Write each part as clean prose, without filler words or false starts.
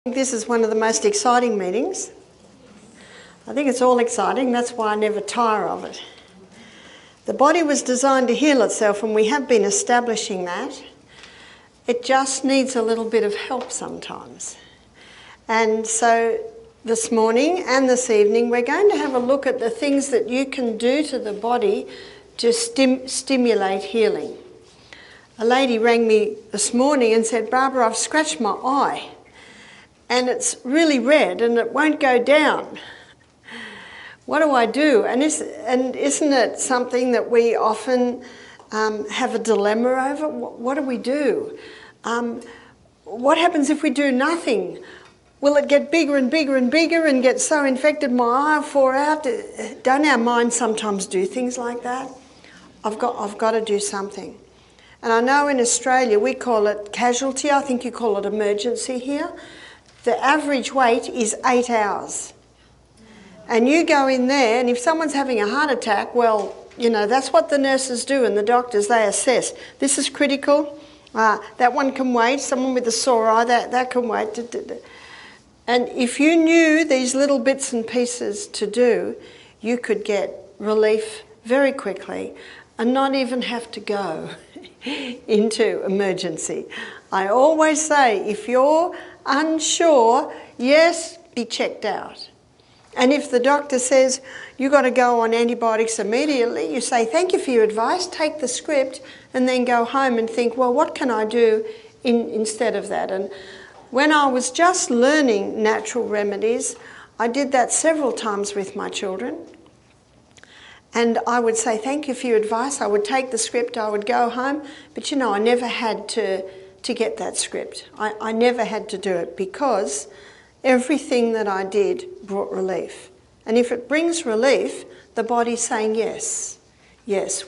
I think this is one of the most exciting meetings. I think it's all exciting, that's why I never tire of it. The body was designed to heal itself, and we have been establishing that. It just needs a little bit of help sometimes. And so this morning and this evening we're going to have a look at the things that you can do to the body to stimulate healing. A lady rang me this morning and said, "Barbara, I've scratched my eye and it's really red and it won't go down. What do I do?" And isn't it something that we often have a dilemma over? What do we do? What happens if we do nothing? Will it get bigger and bigger and bigger and get so infected my eye will fall out? Don't our minds sometimes do things like that? I've got to do something. And I know in Australia we call it casualty. I think you call it emergency here. The average wait is 8 hours. And you go in there, and if someone's having a heart attack, well, you know, that's what the nurses do and the doctors, they assess. This is critical. That one can wait. Someone with a sore eye, that can wait. And if you knew these little bits and pieces to do, you could get relief very quickly and not even have to go into emergency. I always say, if you're unsure, yes, be checked out. And if the doctor says you've got to go on antibiotics immediately, you say, "Thank you for your advice," take the script, and then go home and think, well, what can I do instead of that? And when I was just learning natural remedies, I did that several times with my children. And I would say, "Thank you for your advice." I would take the script, I would go home, but you know, I never had to get that script. I never had to do it because everything that I did brought relief. And if it brings relief, the body's saying, yes,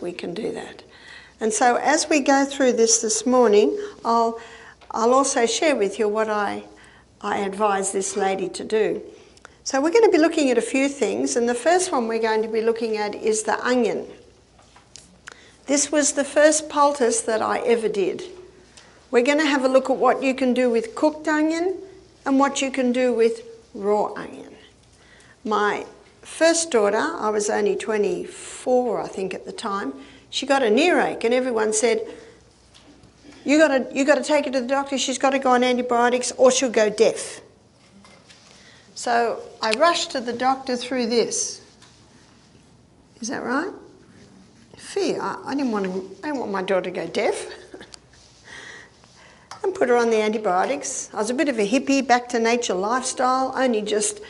we can do that. And so as we go through this morning, I'll also share with you what I advise this lady to do. So we're going to be looking at a few things, and the first one we're going to be looking at is the onion. This was the first poultice that I ever did. We're going to have a look at what you can do with cooked onion and what you can do with raw onion. My first daughter, I was only 24 I think at the time, she got an earache and everyone said, you got to take her to the doctor, she's got to go on antibiotics or she'll go deaf. So I rushed to the doctor through this. Is that right? Fear. I didn't want my daughter to go deaf. And put her on the antibiotics. I was a bit of a hippie, back to nature lifestyle, only just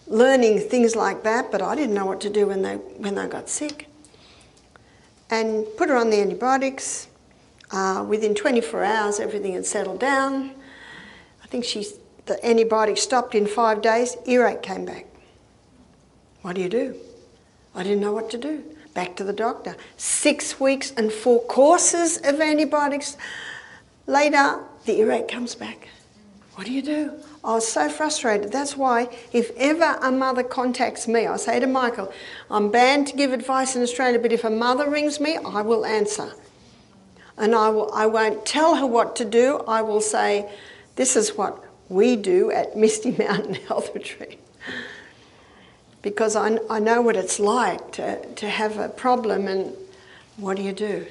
learning things like that, but I didn't know what to do when they got sick. And put her on the antibiotics. Within 24 hours, everything had settled down. I think the antibiotics stopped in 5 days, earache came back. What do you do? I didn't know what to do. Back to the doctor. 6 weeks and 4 courses of antibiotics. Later, the earache comes back. What do you do? I was so frustrated. That's why if ever a mother contacts me, I say to Michael, I'm banned to give advice in Australia, but if a mother rings me, I will answer. And I won't tell her what to do. I will say, this is what we do at Misty Mountain Health Retreat. Because I know what it's like to have a problem, and what do you do?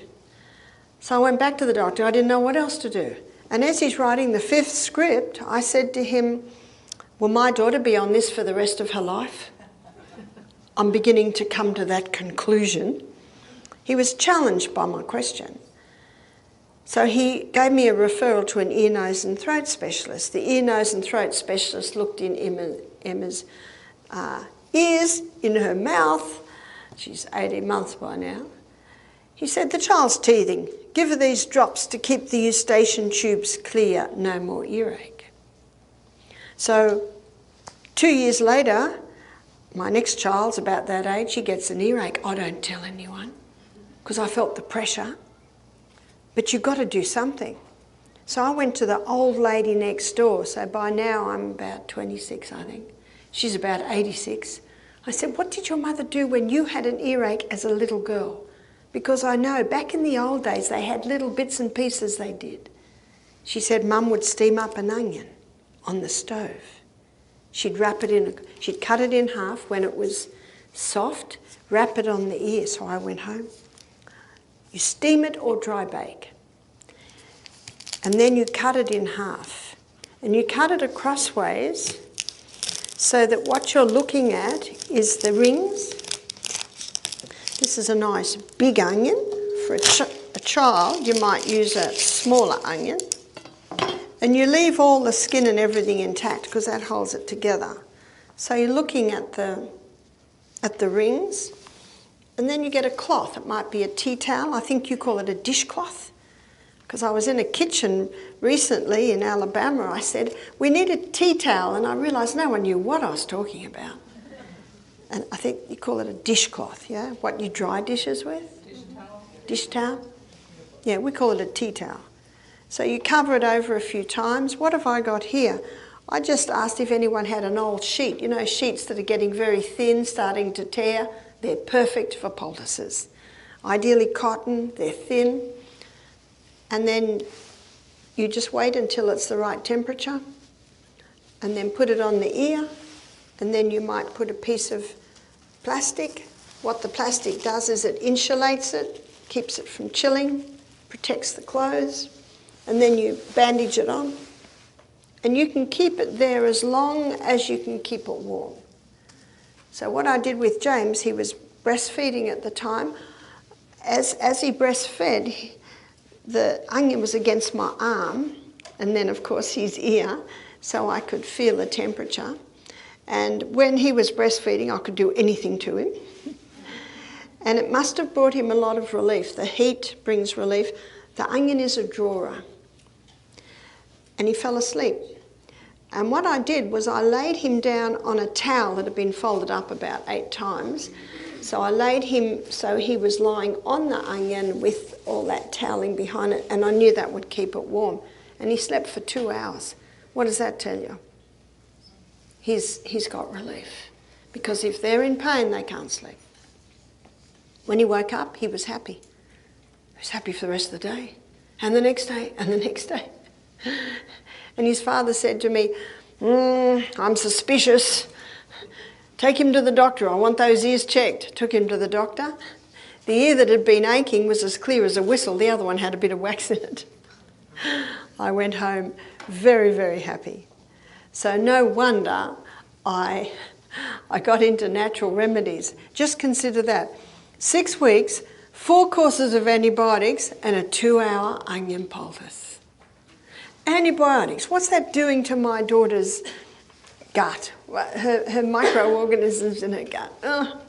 So I went back to the doctor. I didn't know what else to do. And as he's writing the 5th script, I said to him, will my daughter be on this for the rest of her life? I'm beginning to come to that conclusion. He was challenged by my question. So he gave me a referral to an ear, nose and throat specialist. The ear, nose and throat specialist looked in Emma's ears, in her mouth. She's 18 months by now. He said, the child's teething. Give her these drops to keep the eustachian tubes clear. No more earache. So 2 years later, my next child's about that age. He gets an earache. I don't tell anyone because I felt the pressure. But you've got to do something. So I went to the old lady next door. So by now I'm about 26, I think. She's about 86. I said, what did your mother do when you had an earache as a little girl? Because I know back in the old days they had little bits and pieces they did. She said Mum would steam up an onion on the stove. She'd she'd cut it in half when it was soft, wrap it on the ear. So I went home. You steam it or dry bake. And then you cut it in half. And you cut it acrossways so that what you're looking at is the rings. This is a nice big onion. For a child, you might use a smaller onion. And you leave all the skin and everything intact because that holds it together. So you're looking at the rings, and then you get a cloth. It might be a tea towel. I think you call it a dishcloth. Because I was in a kitchen recently in Alabama. I said, we need a tea towel, and I realised no one knew what I was talking about. And I think you call it a dishcloth, yeah? What you dry dishes with? Dish towel. Dish towel? Yeah, we call it a tea towel. So you cover it over a few times. What have I got here? I just asked if anyone had an old sheet. You know, sheets that are getting very thin, starting to tear. They're perfect for poultices. Ideally cotton, they're thin. And then you just wait until it's the right temperature and then put it on the ear, and then you might put a piece of plastic. What the plastic does is it insulates it, keeps it from chilling, protects the clothes, and then you bandage it on. And you can keep it there as long as you can keep it warm. So what I did with James, he was breastfeeding at the time. As he breastfed, the onion was against my arm, and then of course his ear, so I could feel the temperature. And when he was breastfeeding, I could do anything to him. And it must have brought him a lot of relief. The heat brings relief. The onion is a drawer. And he fell asleep. And what I did was I laid him down on a towel that had been folded up about 8 times. So I laid him so he was lying on the onion with all that toweling behind it, and I knew that would keep it warm. And he slept for 2 hours. What does that tell you? He's got relief. Because if they're in pain, they can't sleep. When he woke up, he was happy. He was happy for the rest of the day. And the next day, and the next day. And his father said to me, I'm suspicious. Take him to the doctor. I want those ears checked. Took him to the doctor. The ear that had been aching was as clear as a whistle. The other one had a bit of wax in it. I went home very, very happy. So no wonder I got into natural remedies. Just consider that. 6 weeks, 4 courses of antibiotics, and a 2-hour onion poultice. Antibiotics, what's that doing to my daughter's gut? Her microorganisms in her gut.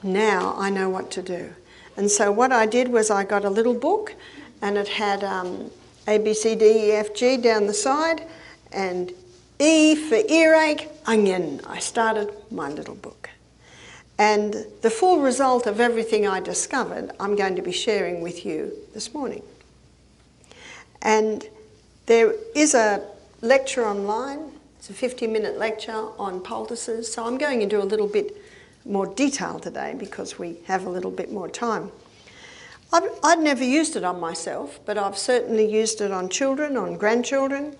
Now I know what to do. And so what I did was I got a little book, and it had A, B, C, D, E, F, G down the side, and E for earache, onion. I started my little book. And the full result of everything I discovered, I'm going to be sharing with you this morning. And there is a lecture online. It's a 50-minute lecture on poultices. So I'm going into a little bit more detail today because we have a little bit more time. I'd never used it on myself, but I've certainly used it on children, on grandchildren.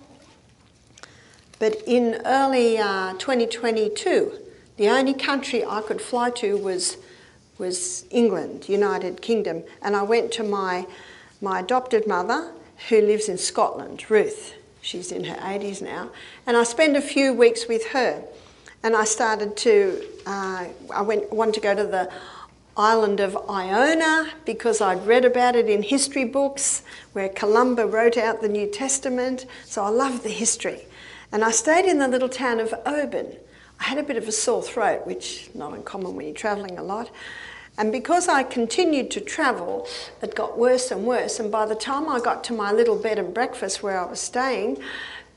But in early 2022, the only country I could fly to was England, United Kingdom. And I went to my adopted mother, who lives in Scotland, Ruth. She's in her 80s now. And I spent a few weeks with her. And I started to, wanted to go to the island of Iona because I'd read about it in history books where Columba wrote out the New Testament. So I loved the history. And I stayed in the little town of Oban. I had a bit of a sore throat, which is not uncommon when you're travelling a lot. And because I continued to travel, it got worse and worse. And by the time I got to my little bed and breakfast where I was staying,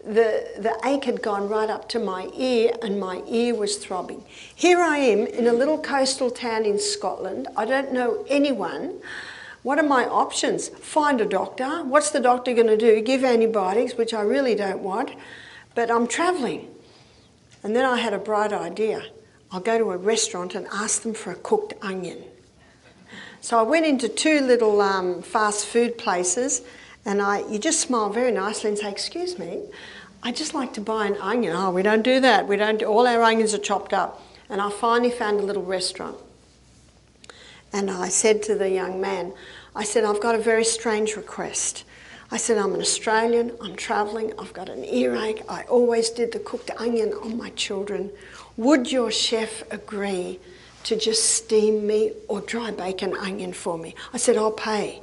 the ache had gone right up to my ear, and my ear was throbbing. Here I am in a little coastal town in Scotland. I don't know anyone. What are my options? Find a doctor. What's the doctor going to do? Give antibiotics, which I really don't want. But I'm travelling. And then I had a bright idea. I'll go to a restaurant and ask them for a cooked onion. So I went into 2 little fast food places, and you just smile very nicely and say, excuse me, I just like to buy an onion. Oh, we don't do that. We don't. All our onions are chopped up. And I finally found a little restaurant. And I said to the young man, I said, I've got a very strange request. I said, I'm an Australian, I'm travelling, I've got an earache, I always did the cooked onion on my children. Would your chef agree to just steam me or dry bake an onion for me? I said, I'll pay.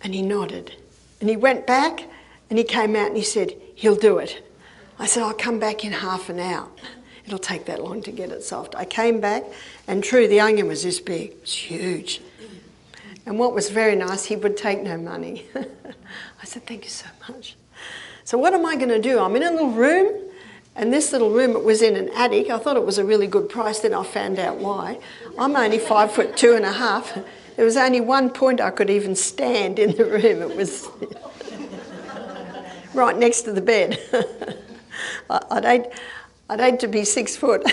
And he nodded. And he went back and he came out and he said, he'll do it. I said, I'll come back in half an hour. It'll take that long to get it soft. I came back and true, the onion was this big. It was huge. And what was very nice, he would take no money. I said, thank you so much. So what am I going to do? I'm in a little room, and this little room, it was in an attic. I thought it was a really good price, then I found out why. I'm only 5'2.5". There was only one point I could even stand in the room. It was right next to the bed. I'd hate to be 6 foot.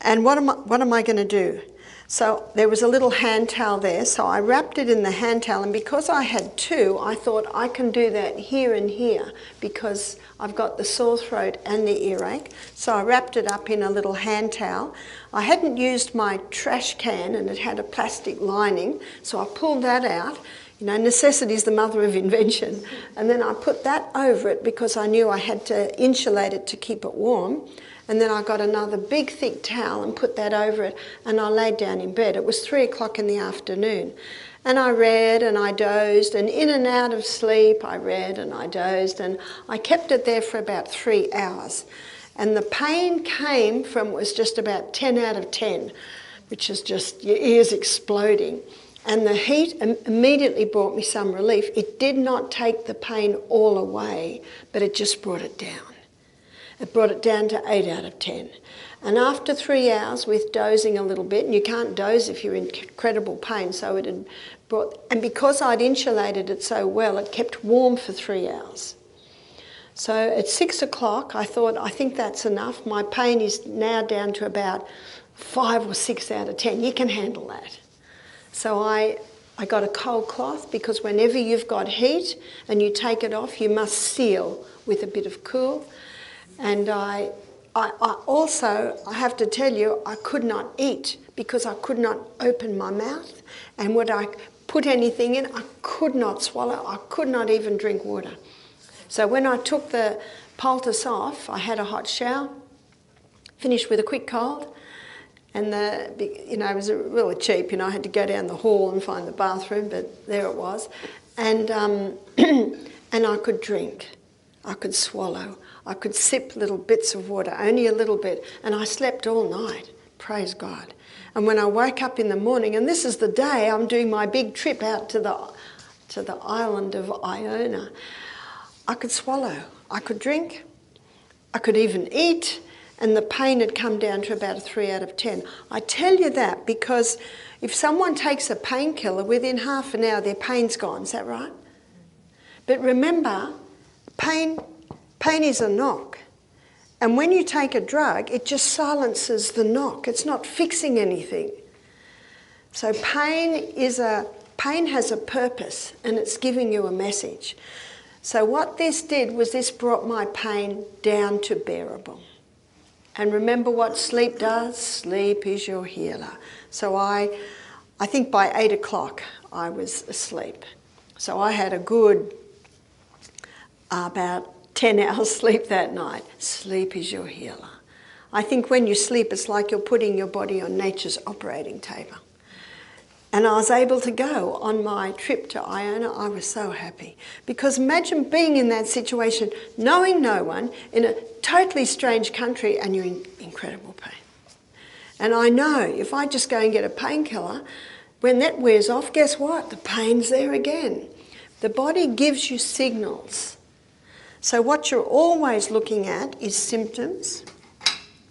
And what am I going to do? So there was a little hand towel there, so I wrapped it in the hand towel, and because I had two, I thought I can do that here and here because I've got the sore throat and the earache. So I wrapped it up in a little hand towel. I hadn't used my trash can and it had a plastic lining, so I pulled that out. You know, necessity is the mother of invention. And then I put that over it because I knew I had to insulate it to keep it warm. And then I got another big thick towel and put that over it, and I laid down in bed. It was 3 o'clock in the afternoon. And I read and I dozed, and in and out of sleep I read and I dozed, and I kept it there for about 3 hours. And the pain came from, it was just about 10 out of 10, which is just your ears exploding. And the heat immediately brought me some relief. It did not take the pain all away, but it just brought it down. It brought it down to 8 out of 10. And after 3 hours with dozing a little bit, and you can't doze if you're in incredible pain, so it had brought, and because I'd insulated it so well, it kept warm for 3 hours. So at 6 o'clock, I thought, I think that's enough. My pain is now down to about 5 or 6 out of 10. You can handle that. So I got a cold cloth, because whenever you've got heat and you take it off, you must seal with a bit of cool. And I also, I have to tell you, I could not eat because I could not open my mouth. And when I put anything in, I could not swallow. I could not even drink water. So when I took the poultice off, I had a hot shower, finished with a quick cold. And it was really cheap. I had to go down the hall and find the bathroom, but there it was. And and I could drink. I could swallow. I could sip little bits of water, only a little bit, and I slept all night, praise God. And when I woke up in the morning, and this is the day I'm doing my big trip out to the island of Iona, I could swallow, I could drink, I could even eat, and the pain had come down to about a 3 out of 10. I tell you that because if someone takes a painkiller, within half an hour their pain's gone, is that right? But remember, pain is a knock. And when you take a drug, it just silences the knock. It's not fixing anything. So pain has a purpose, and it's giving you a message. So what this did was this brought my pain down to bearable. And remember what sleep does? Sleep is your healer. So I think by 8 o'clock I was asleep. So I had a good about 10 hours sleep that night. Sleep is your healer. I think when you sleep, it's like you're putting your body on nature's operating table. And I was able to go on my trip to Iona. I was so happy. Because imagine being in that situation, knowing no one, in a totally strange country, and you're in incredible pain. And I know if I just go and get a painkiller, when that wears off, guess what? The pain's there again. The body gives you signals. So what you're always looking at is symptoms.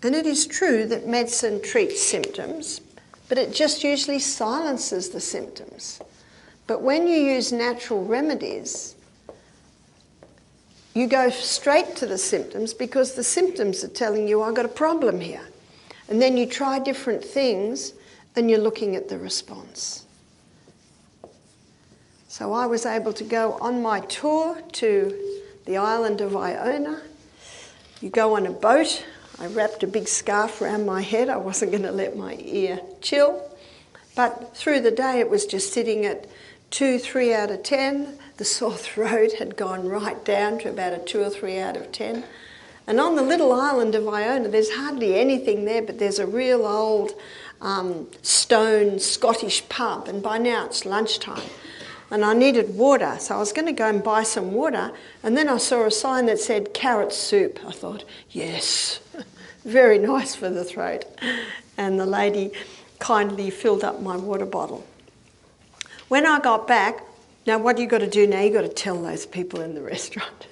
And it is true that medicine treats symptoms, but it just usually silences the symptoms. But when you use natural remedies, you go straight to the symptoms because the symptoms are telling you, I've got a problem here. And then you try different things and you're looking at the response. So I was able to go on my tour to the island of Iona. You go on a boat. I wrapped a big scarf around my head. I wasn't going to let my ear chill. But through the day it was just sitting at 2, 3 out of 10. The sore throat had gone right down to about a 2 or 3 out of 10. And on the little island of Iona, there's hardly anything there, but there's a real old stone Scottish pub, and by now it's lunchtime. And I needed water, so I was going to go and buy some water, and then I saw a sign that said carrot soup. I thought, yes, very nice for the throat. And the lady kindly filled up my water bottle. When I got back, now what you got to do now, you got to tell those people in the restaurant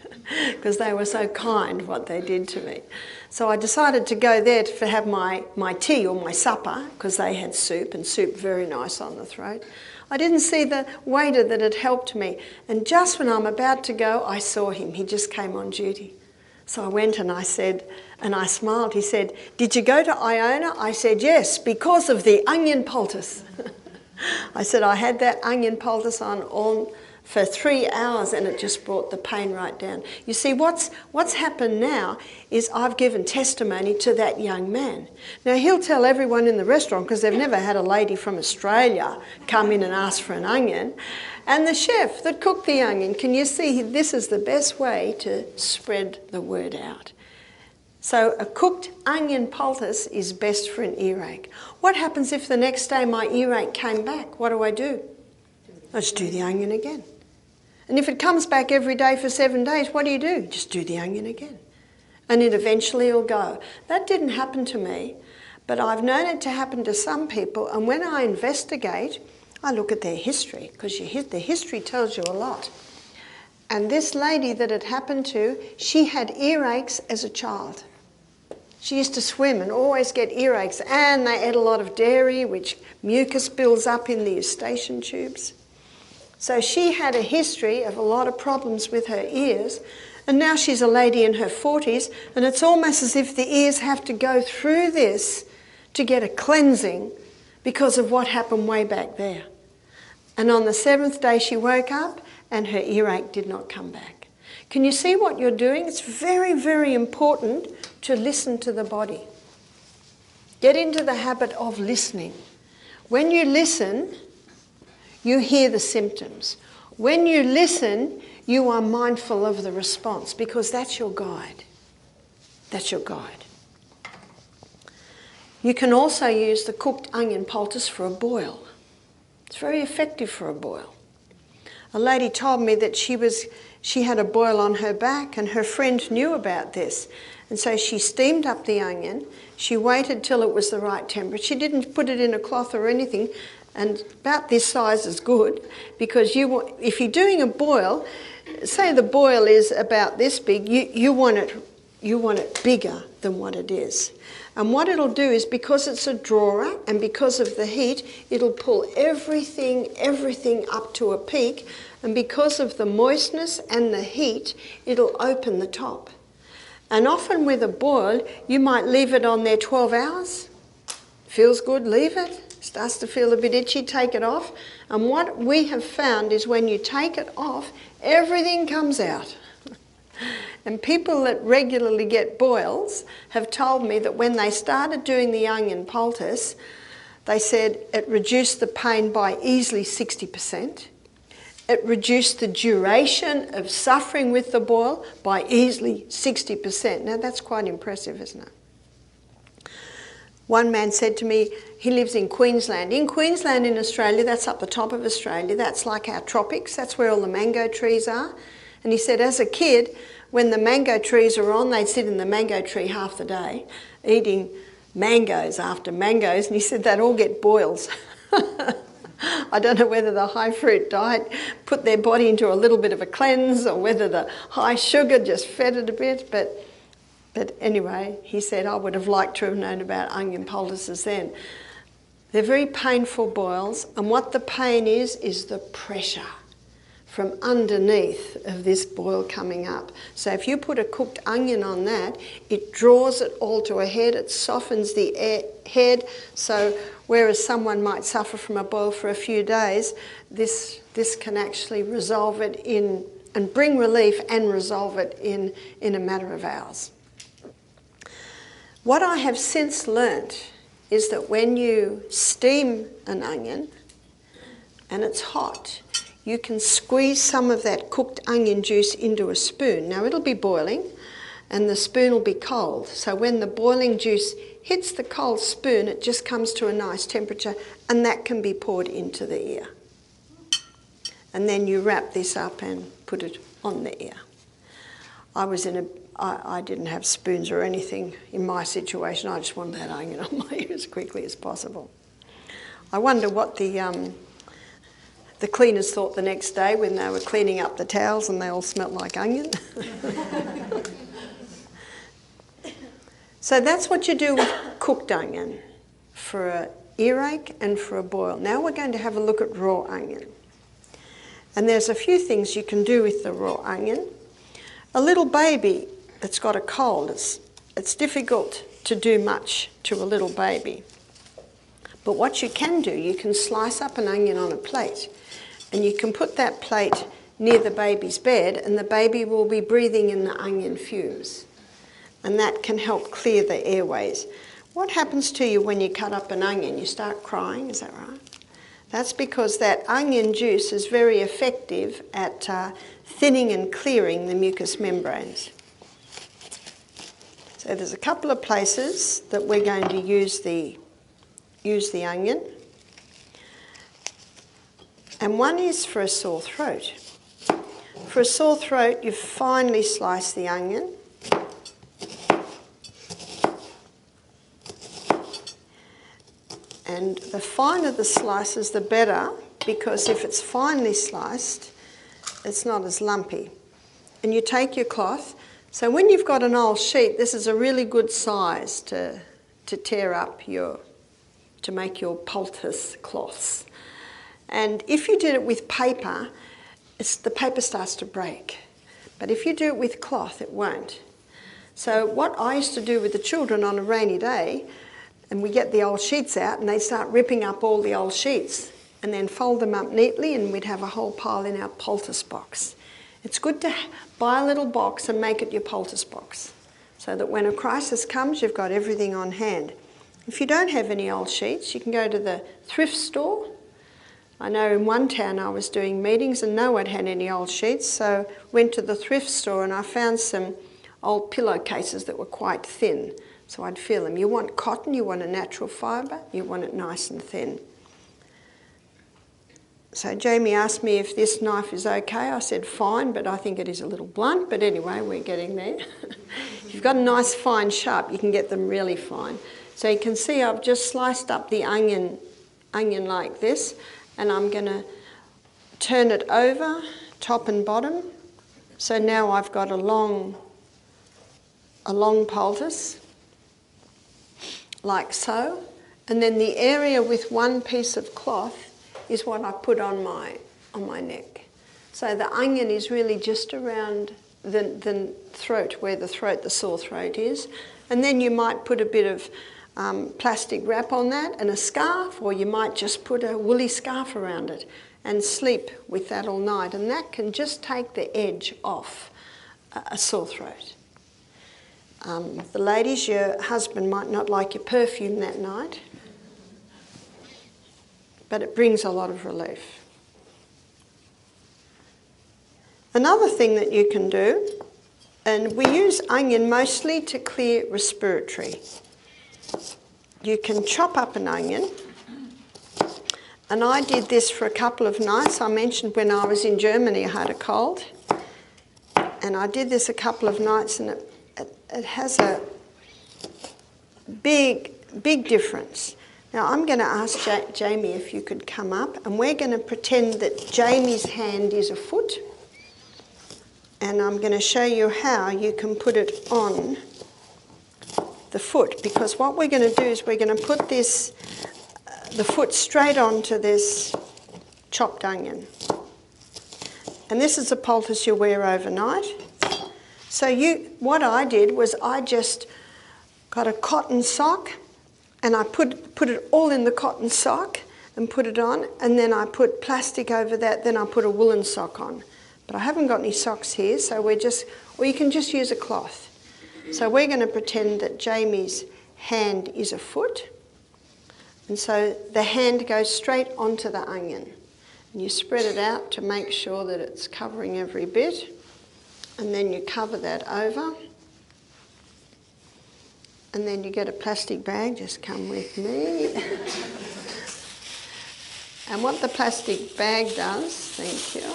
because they were so kind what they did to me. So I decided to go there to have my tea or my supper because they had soup, and soup very nice on the throat. I didn't see the waiter that had helped me, and just when I'm about to go, I saw him. He just came on duty. So I went and I said, and I smiled. He said, "Did you go to Iona?" I said, "Yes, because of the onion poultice." I said, "I had that onion poultice on for 3 hours and it just brought the pain right down." You see, what's happened now is I've given testimony to that young man. Now, he'll tell everyone in the restaurant, because they've never had a lady from Australia come in and ask for an onion. And the chef that cooked the onion, can you see, this is the best way to spread the word out. So a cooked onion poultice is best for an earache. What happens if the next day my earache came back? What do? I just do the onion again. And if it comes back every day for 7 days, what do? Just do the onion again. And it eventually will go. That didn't happen to me, but I've known it to happen to some people. And when I investigate, I look at their history, because their history tells you a lot. And this lady that it happened to, she had earaches as a child. She used to swim and always get earaches, and they ate a lot of dairy, which mucus builds up in the eustachian tubes. So she had a history of a lot of problems with her ears, and now she's a lady in her 40s, and it's almost as if the ears have to go through this to get a cleansing because of what happened way back there. And on the 7th day she woke up and her earache did not come back. Can you see what you're doing? It's very, very important to listen to the body. Get into the habit of listening. When you listen, you hear the symptoms. When you listen, you are mindful of the response, because that's your guide. That's your guide. You can also use the cooked onion poultice for a boil. It's very effective for a boil. A lady told me that she had a boil on her back, and her friend knew about this. And so she steamed up the onion. She waited till it was the right temperature. She didn't put it in a cloth or anything. And about this size is good, because if you're doing a boil, say the boil is about this big, you want it bigger than what it is. And what it'll do is, because it's a drawer and because of the heat, it'll pull everything up to a peak, and because of the moistness and the heat, it'll open the top. And often with a boil, you might leave it on there 12 hours. Feels good, leave it. Starts to feel a bit itchy, take it off. And what we have found is when you take it off, everything comes out. And people that regularly get boils have told me that when they started doing the onion poultice, they said it reduced the pain by easily 60%. It reduced the duration of suffering with the boil by easily 60%. Now that's quite impressive, isn't it? One man said to me, he lives in Queensland. In Queensland in Australia, that's up the top of Australia, that's like our tropics, that's where all the mango trees are. And he said as a kid, when the mango trees are on, they'd sit in the mango tree half the day, eating mangoes after mangoes, and he said they'd all get boils. I don't know whether the high fruit diet put their body into a little bit of a cleanse, or whether the high sugar just fed it a bit, but anyway, he said, I would have liked to have known about onion poultices then. They're very painful boils, and what the pain is the pressure from underneath of this boil coming up. So if you put a cooked onion on that, it draws it all to a head, it softens the head, so whereas someone might suffer from a boil for a few days, this can actually resolve it in and bring relief and resolve it in a matter of hours. What I have since learnt is that when you steam an onion and it's hot, you can squeeze some of that cooked onion juice into a spoon. Now it'll be boiling and the spoon will be cold. So when the boiling juice hits the cold spoon, it just comes to a nice temperature, and that can be poured into the ear. And then you wrap this up and put it on the ear. I didn't have spoons or anything in my situation. I just wanted that onion on my ear as quickly as possible. I wonder what the cleaners thought the next day when they were cleaning up the towels and they all smelt like onion. So that's what you do with cooked onion for an earache and for a boil. Now we're going to have a look at raw onion. And there's a few things you can do with the raw onion. A little baby that's got a cold, it's difficult to do much to a little baby. But what you can do, you can slice up an onion on a plate, and you can put that plate near the baby's bed, and the baby will be breathing in the onion fumes. And that can help clear the airways. What happens to you when you cut up an onion? You start crying, is that right? That's because that onion juice is very effective at thinning and clearing the mucous membranes. So there's a couple of places that we're going to use the onion. And one is for a sore throat. For a sore throat, you finely slice the onion. And the finer the slices, the better, because if it's finely sliced, it's not as lumpy. And you take your cloth. So when you've got an old sheet, this is a really good size to tear up to make your poultice cloths. And if you did it with paper, the paper starts to break. But if you do it with cloth, it won't. So what I used to do with the children on a rainy day, and we get the old sheets out and they start ripping up all the old sheets and then fold them up neatly, and we'd have a whole pile in our poultice box. It's good to buy a little box and make it your poultice box so that when a crisis comes, you've got everything on hand. If you don't have any old sheets, you can go to the thrift store. I know in one town I was doing meetings and no one had any old sheets, so went to the thrift store and I found some old pillowcases that were quite thin. So I'd feel them. You want cotton, you want a natural fibre, you want it nice and thin. So Jamie asked me if this knife is okay. I said fine, but I think it is a little blunt. But anyway, we're getting there. If you've got a nice fine sharp, you can get them really fine. So you can see I've just sliced up the onion like this, and I'm going to turn it over, top and bottom. So now I've got a long poultice, like so, and then the area with one piece of cloth is what I put on my neck. So the onion is really just around the throat, where the sore throat is, and then you might put a bit of plastic wrap on that and a scarf, or you might just put a woolly scarf around it and sleep with that all night, and that can just take the edge off a sore throat. The ladies, your husband might not like your perfume that night, but it brings a lot of relief. Another thing that you can do, and we use onion mostly to clear respiratory. You can chop up an onion, and I did this for a couple of nights. I mentioned when I was in Germany I had a cold, and I did this a couple of nights, and it has a big difference. Now I'm going to ask Jamie if you could come up, and we're going to pretend that Jamie's hand is a foot, and I'm going to show you how you can put it on the foot, because what we're going to do is we're going to put the foot straight onto this chopped onion. And this is a poultice you wear overnight. So what I did was I just got a cotton sock, and I put it all in the cotton sock and put it on, and then I put plastic over that, then I put a woolen sock on. But I haven't got any socks here, so or you can just use a cloth. So we're going to pretend that Jamie's hand is a foot. And so the hand goes straight onto the onion. And you spread it out to make sure that it's covering every bit. And then you cover that over. And then you get a plastic bag, just come with me. And what the plastic bag does, thank you,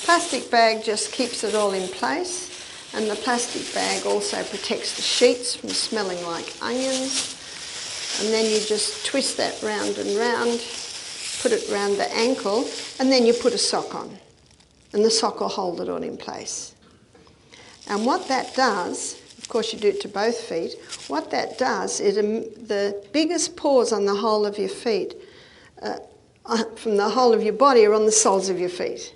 plastic bag just keeps it all in place, and the plastic bag also protects the sheets from smelling like onions. And then you just twist that round and round, put it round the ankle, and then you put a sock on, and the sock will hold it all in place. And what that does, of course you do it to both feet, what that does is the biggest pores on the whole of your feet, from the whole of your body, are on the soles of your feet.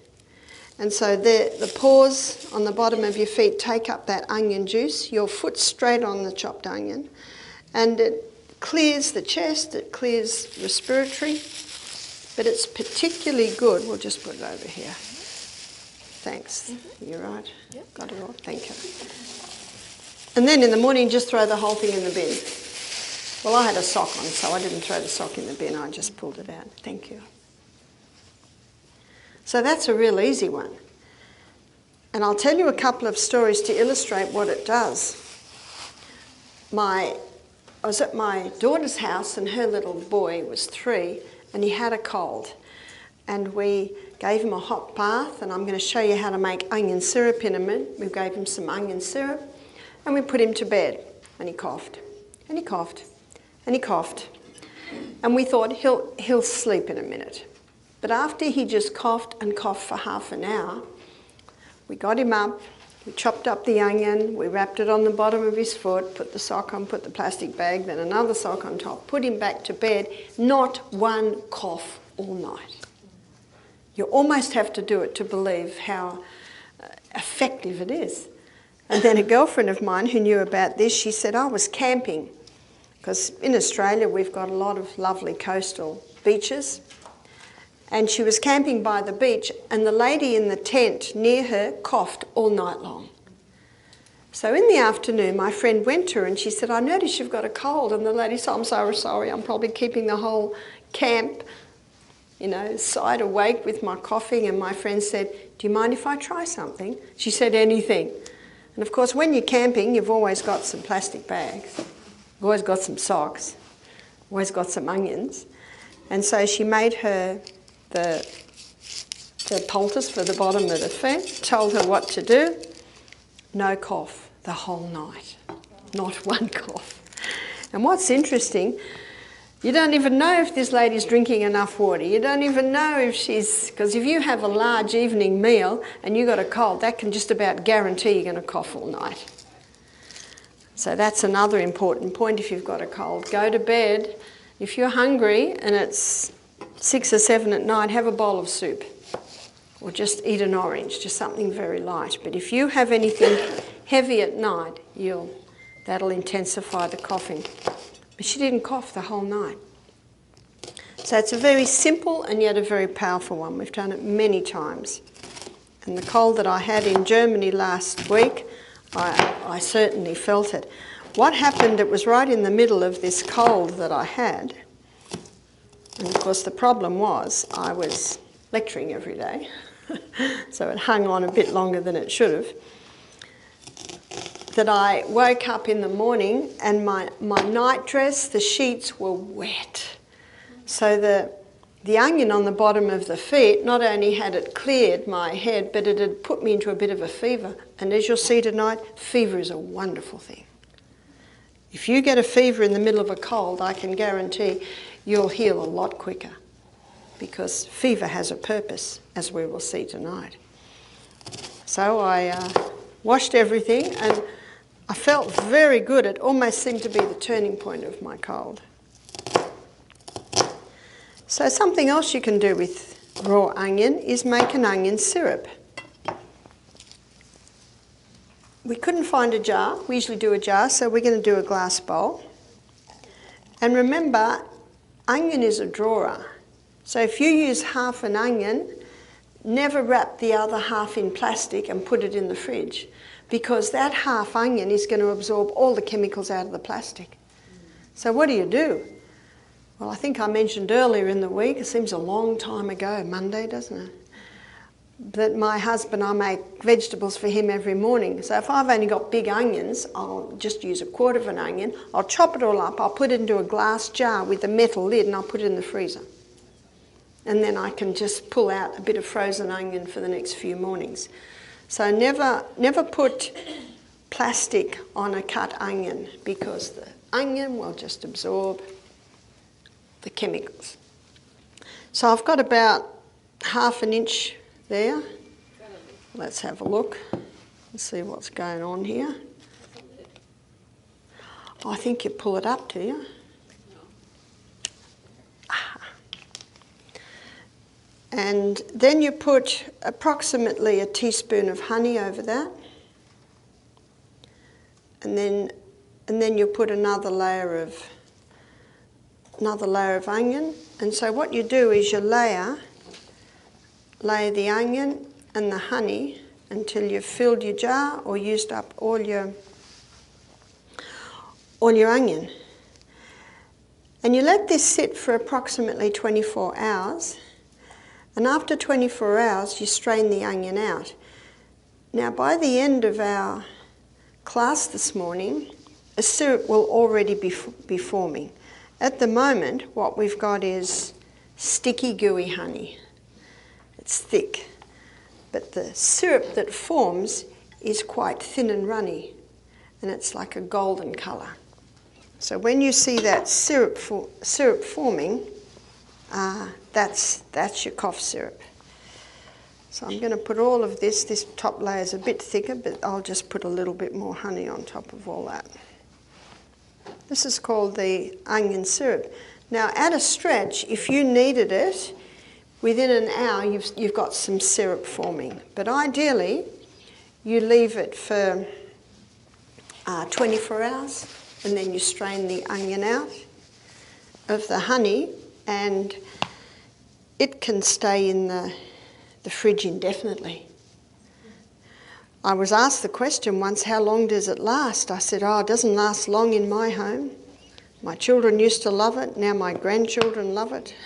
And so the pores on the bottom of your feet take up that onion juice, your foot's straight on the chopped onion, and it clears the chest, it clears respiratory, but it's particularly good. We'll just put it over here. Thanks. You're right. Yep. Got it all. Thank you. And then in the morning, just throw the whole thing in the bin. Well, I had a sock on, so I didn't throw the sock in the bin. I just pulled it out. Thank you. So that's a real easy one. And I'll tell you a couple of stories to illustrate what it does. I was at my daughter's house, and her little boy was 3, and he had a cold. And we gave him a hot bath, and I'm going to show you how to make onion syrup in a minute. We gave him some onion syrup, and we put him to bed, and he coughed, and he coughed, and he coughed. And we thought he'll sleep in a minute. But after he just coughed and coughed for half an hour, we got him up, we chopped up the onion, we wrapped it on the bottom of his foot, put the sock on, put the plastic bag, then another sock on top, put him back to bed, not one cough all night. You almost have to do it to believe how effective it is. And then a girlfriend of mine who knew about this, she said, I was camping, because in Australia we've got a lot of lovely coastal beaches. And she was camping by the beach, and the lady in the tent near her coughed all night long. So in the afternoon, my friend went to her and she said, I noticed you've got a cold. And the lady said, I'm so sorry, I'm probably keeping the whole camp, side awake with my coughing. And my friend said, do you mind if I try something? She said, anything. And of course, when you're camping, you've always got some plastic bags. You've always got some socks. Always got some onions. And so she made her the poultice for the bottom of the feet, told her what to do. No cough the whole night. Not one cough. And what's interesting, you don't even know if this lady's drinking enough water. You don't even know if because if you have a large evening meal and you got a cold, that can just about guarantee you're going to cough all night. So that's another important point if you've got a cold. Go to bed. If you're hungry and it's 6 or 7 at night, have a bowl of soup. Or just eat an orange, just something very light. But if you have anything heavy at night, that'll intensify the coughing. But she didn't cough the whole night. So it's a very simple and yet a very powerful one. We've done it many times. And the cold that I had in Germany last week, I certainly felt it. What happened, it was right in the middle of this cold that I had. And of course the problem was I was lecturing every day, so it hung on a bit longer than it should have. That I woke up in the morning and my night dress, the sheets were wet. So the onion on the bottom of the feet, not only had it cleared my head, but it had put me into a bit of a fever. And as you'll see tonight, fever is a wonderful thing. If you get a fever in the middle of a cold, I can guarantee you'll heal a lot quicker, because fever has a purpose, as we will see tonight. So I washed everything and I felt very good. It almost seemed to be the turning point of my cold. So something else you can do with raw onion is make an onion syrup. We couldn't find a jar. We usually do a jar, so we're going to do a glass bowl. And remember, onion is a drawer. So if you use half an onion, never wrap the other half in plastic and put it in the fridge, because that half onion is going to absorb all the chemicals out of the plastic. So what do? Well, I think I mentioned earlier in the week, it seems a long time ago, Monday, doesn't it? That my husband, I make vegetables for him every morning. So if I've only got big onions, I'll just use a quarter of an onion. I'll chop it all up, I'll put it into a glass jar with a metal lid, and I'll put it in the freezer. And then I can just pull out a bit of frozen onion for the next few mornings. So never put plastic on a cut onion, because the onion will just absorb the chemicals. So I've got about ½ an inch there. Let's have a look and see what's going on here. I think you pull it up, do you? And then you put approximately a teaspoon of honey over that. And then you put another layer of onion. And so what you do is you lay the onion and the honey until you've filled your jar or used up all your onion. And you let this sit for approximately 24 hours. And after 24 hours, you strain the onion out. Now, by the end of our class this morning, a syrup will already be forming. At the moment, what we've got is sticky, gooey honey. It's thick. But the syrup that forms is quite thin and runny, and it's like a golden colour. So when you see that syrup forming, that's your cough syrup. So I'm going to put all of this. This top layer is a bit thicker, but I'll just put a little bit more honey on top of all that. This is called the onion syrup. Now, at a stretch, if you needed it, within an hour you've got some syrup forming. But ideally, you leave it for 24 hours, and then you strain the onion out of the honey, and it can stay in the fridge indefinitely. I was asked the question once, how long does it last? I said, it doesn't last long in my home. My children used to love it, now my grandchildren love it.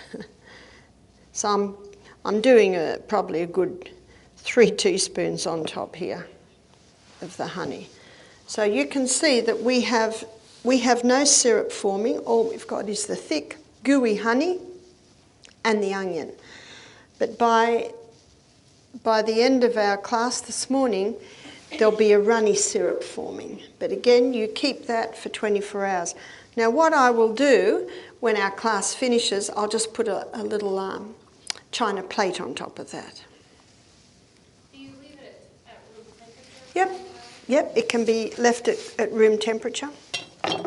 So I'm doing probably a good 3 teaspoons on top here of the honey. So you can see that we have no syrup forming. All we've got is the thick, gooey honey and the onion. But by the end of our class this morning, there'll be a runny syrup forming. But again, you keep that for 24 hours. Now, what I will do when our class finishes, I'll just put a little china plate on top of that. Do you leave it at room temperature? Yep, it can be left at room temperature. And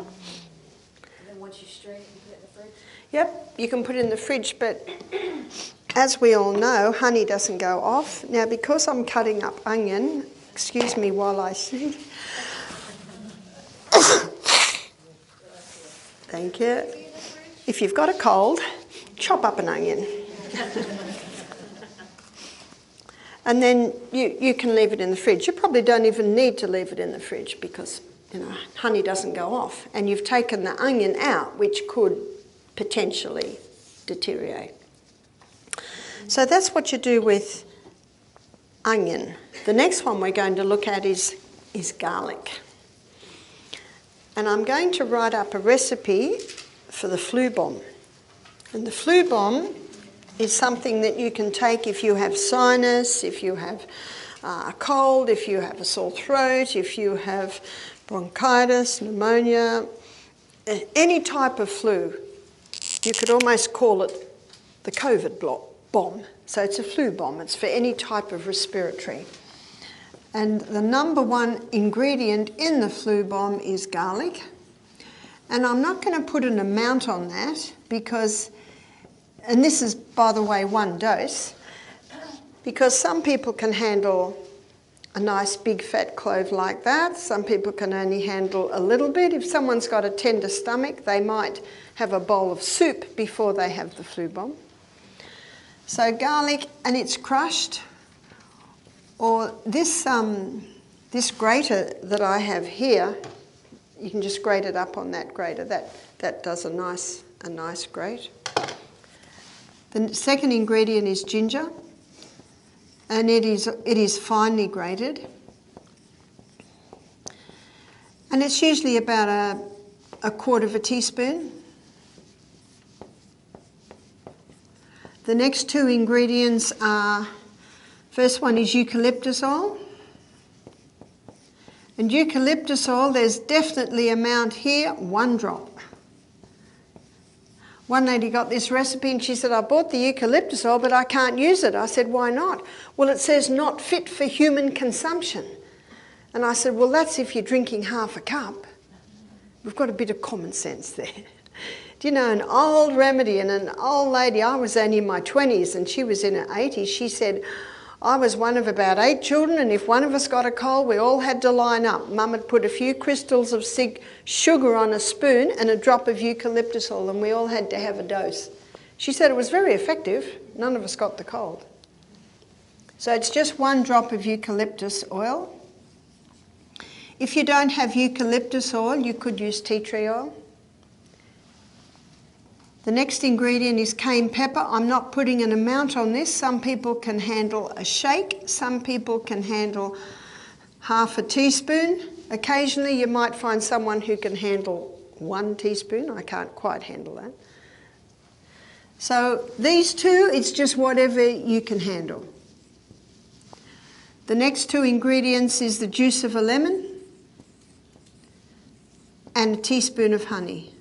then once you strain it, you put it in the fridge? Yep, you can put it in the fridge, but as we all know, honey doesn't go off. Now, because I'm cutting up onion, excuse me while I sing. Thank you. If you've got a cold, chop up an onion. And then you can leave it in the fridge. You probably don't even need to leave it in the fridge because, honey doesn't go off. And you've taken the onion out, which could potentially deteriorate. So that's what you do with onion. The next one we're going to look at is garlic. And I'm going to write up a recipe for the flu bomb. And the flu bomb is something that you can take if you have sinus, if you have a cold, if you have a sore throat, if you have bronchitis, pneumonia, any type of flu. You could almost call it the COVID bomb. So it's a flu bomb. It's for any type of respiratory. And the number one ingredient in the flu bomb is garlic. And I'm not going to put an amount on that because, and this is, by the way, 1 dose, because some people can handle a nice big fat clove like that. Some people can only handle a little bit. If someone's got a tender stomach, they might have a bowl of soup before they have the flu bomb. So garlic, and it's crushed, or this grater that I have here, you can just grate it up on that grater. That does a nice grate. The second ingredient is ginger, and it is finely grated. And it's usually about a quarter of a teaspoon. The next two ingredients are, first one is eucalyptus oil. And eucalyptus oil, there's definitely amount here, 1 drop. One lady got this recipe and she said, I bought the eucalyptus oil, but I can't use it. I said, why not? Well, it says not fit for human consumption. And I said, well, that's if you're drinking half a cup. We've got a bit of common sense there. Do you know, an old remedy, and an old lady, I was only in my 20s and she was in her 80s, she said, I was one of about 8 children, and if one of us got a cold, we all had to line up. Mum had put a few crystals of sugar on a spoon and a drop of eucalyptus oil, and we all had to have a dose. She said it was very effective. None of us got the cold. So it's just 1 drop of eucalyptus oil. If you don't have eucalyptus oil, you could use tea tree oil. The next ingredient is cayenne pepper. I'm not putting an amount on this. Some people can handle a shake. Some people can handle half a teaspoon. Occasionally you might find someone who can handle 1 teaspoon. I can't quite handle that. So these two, it's just whatever you can handle. The next 2 ingredients is the juice of a lemon and a teaspoon of honey.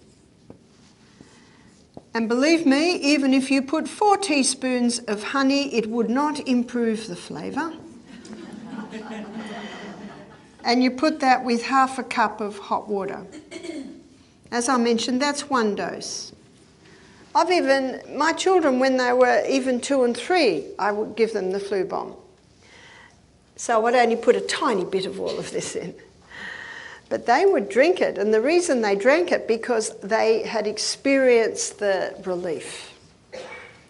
And believe me, even if you put 4 teaspoons of honey, it would not improve the flavour. And you put that with half a cup of hot water. As I mentioned, that's 1 dose. My children, when they were even 2 and 3, I would give them the flu bomb. So I'd only put a tiny bit of all of this in. But they would drink it, and the reason they drank it, because they had experienced the relief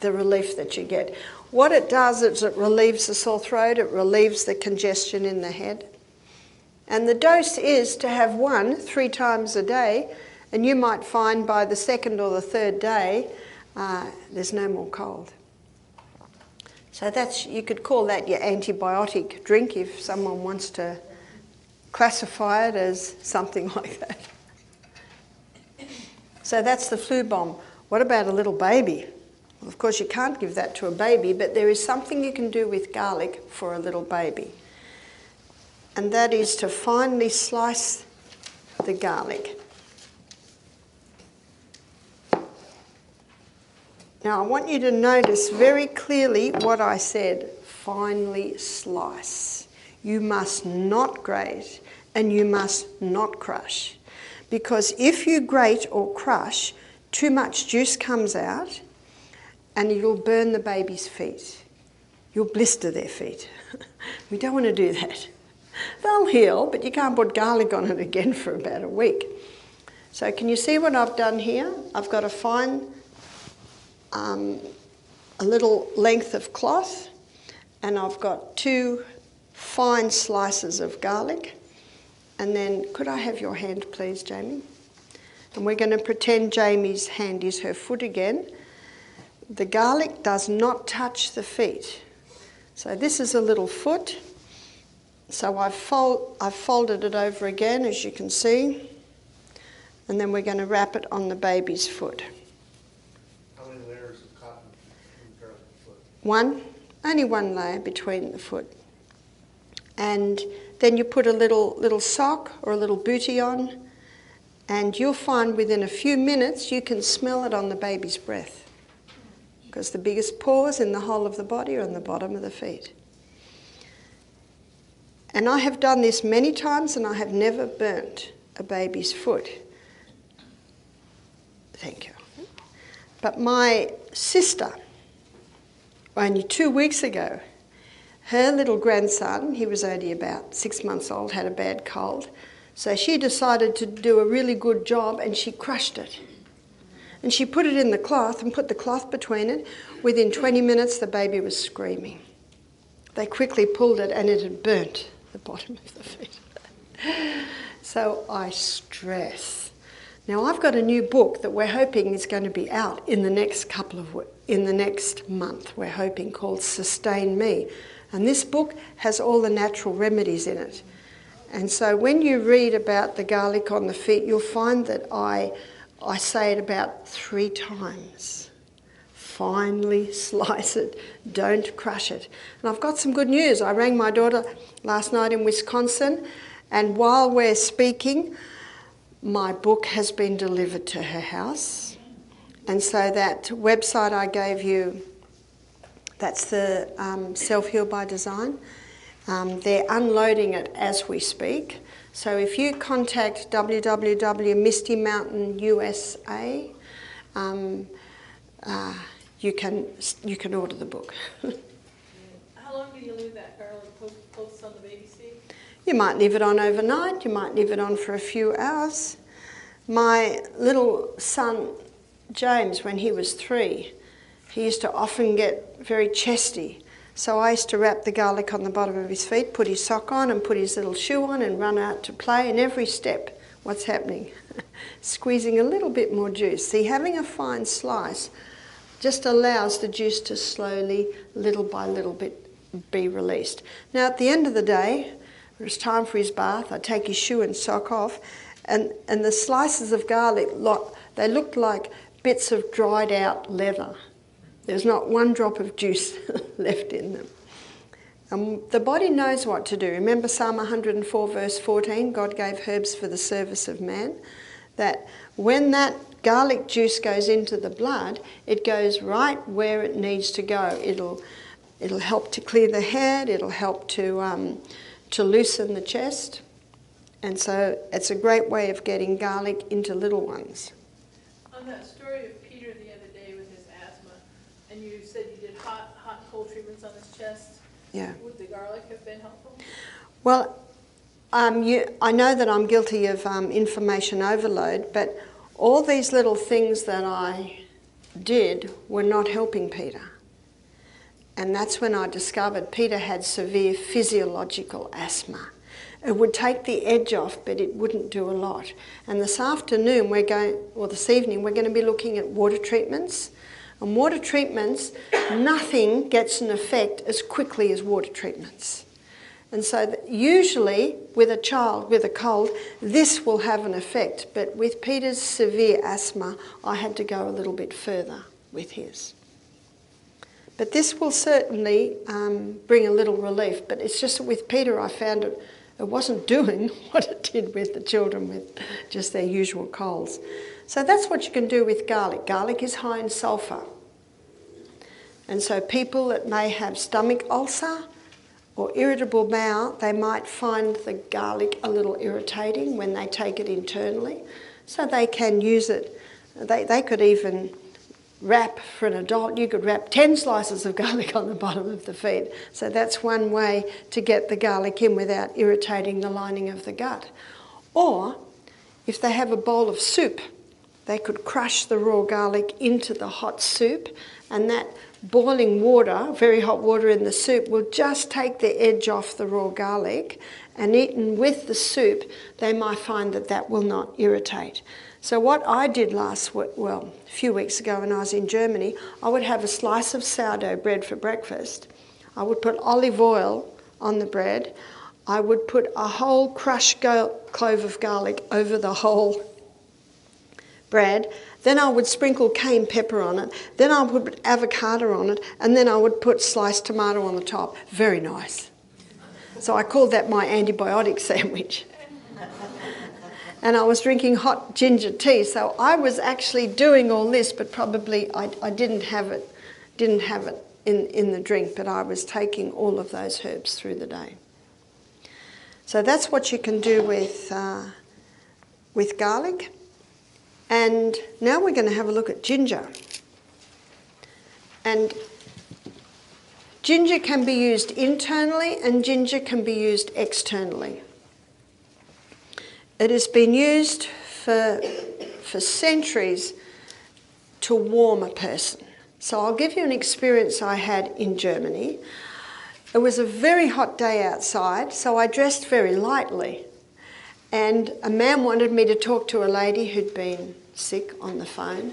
that you get. What it does is it relieves the sore throat, it relieves the congestion in the head. And the dose is to have 1 3 times a day, and you might find by the 2nd or the 3rd day, there's no more cold. So you could call that your antibiotic drink if someone wants to classify it as something like that. So that's the flu bomb. What about a little baby? Well, of course you can't give that to a baby, but there is something you can do with garlic for a little baby. And that is to finely slice the garlic. Now I want you to notice very clearly what I said, finely slice. You must not grate and you must not crush, because if you grate or crush, too much juice comes out and you'll burn the baby's feet. You'll blister their feet. We don't want to do that. They'll heal, but you can't put garlic on it again for about a week. So can you see what I've done here? I've got a fine, a little length of cloth, and I've got 2 fine slices of garlic. And then, could I have your hand please, Jamie? And we're going to pretend Jamie's hand is her foot again. The garlic does not touch the feet. So this is a little foot. So I've folded it over again, as you can see. And then we're going to wrap it on the baby's foot. How many layers of cotton in the foot? 1, only 1 layer between the foot. And then you put a little sock or a little bootie on, and you'll find within a few minutes you can smell it on the baby's breath, because the biggest pores in the whole of the body are on the bottom of the feet. And I have done this many times and I have never burnt a baby's foot. Thank you. But my sister, only 2 weeks ago, her little grandson, he was only about 6 months old, had a bad cold. So she decided to do a really good job and she crushed it. And she put it in the cloth and put the cloth between it. Within 20 minutes, the baby was screaming. They quickly pulled it and it had burnt the bottom of the feet. So I stress. Now I've got a new book that we're hoping is going to be out in the next month. We're hoping, called Sustain Me. And this book has all the natural remedies in it. And so when you read about the garlic on the feet, you'll find that I say it about 3 times. Finely slice it, don't crush it. And I've got some good news. I rang my daughter last night in Wisconsin, and while we're speaking, my book has been delivered to her house. And so that website I gave you, that's the Self-Heal by Design. They're unloading it as we speak. So if you contact www.mistymountain.USA, you can order the book. How long do you leave that garlic post on the baby's feet? You might leave it on overnight, you might leave it on for a few hours. My little son, James, when he was 3, he used to often get very chesty. So I used to wrap the garlic on the bottom of his feet, put his sock on and put his little shoe on and run out to play. And every step, what's happening? Squeezing a little bit more juice. See, having a fine slice just allows the juice to slowly, little by little bit, be released. Now at the end of the day, it was time for his bath. I take his shoe and sock off, and the slices of garlic, they looked like bits of dried out leather. There's not one drop of juice left in them. The body knows what to do. Remember Psalm 104 verse 14, God gave herbs for the service of man? That when that garlic juice goes into the blood, it goes right where it needs to go. It'll help to clear the head, it'll help to loosen the chest. And so it's a great way of getting garlic into little ones. On that story of Peter the other day with his asthma, and you said you did hot, cold treatments on his chest. Yeah. Would the garlic have been helpful? Well, I know that I'm guilty of information overload, but all these little things that I did were not helping Peter. And that's when I discovered Peter had severe physiological asthma. It would take the edge off, but it wouldn't do a lot. And this evening, we're going to be looking at water treatments. And water treatments, nothing gets an effect as quickly as water treatments. And so usually with a child with a cold, this will have an effect. But with Peter's severe asthma, I had to go a little bit further with his. But this will certainly bring a little relief. But it's just that with Peter, I found it wasn't doing what it did with the children with just their usual colds. So that's what you can do with garlic. Garlic is high in sulphur. And so people that may have stomach ulcer or irritable bowel, they might find the garlic a little irritating when they take it internally. So they can use it. They could even wrap, for an adult, you could wrap 10 slices of garlic on the bottom of the feet. So that's one way to get the garlic in without irritating the lining of the gut. Or if they have a bowl of soup, they could crush the raw garlic into the hot soup, and that boiling water, very hot water in the soup, will just take the edge off the raw garlic, and eaten with the soup, they might find that that will not irritate. So what I did a few weeks ago when I was in Germany, I would have a slice of sourdough bread for breakfast. I would put olive oil on the bread. I would put a whole crushed clove of garlic over the whole bread. Then I would sprinkle cayenne pepper on it. Then I would put avocado on it. And then I would put sliced tomato on the top. Very nice. So I called that my antibiotic sandwich. And I was drinking hot ginger tea. So I was actually doing all this, but probably I didn't have it in the drink, but I was taking all of those herbs through the day. So that's what you can do with garlic. And now we're going to have a look at ginger. And ginger can be used internally and ginger can be used externally. It has been used for centuries to warm a person. So I'll give you an experience I had in Germany. It was a very hot day outside, so I dressed very lightly. And a man wanted me to talk to a lady who'd been sick on the phone.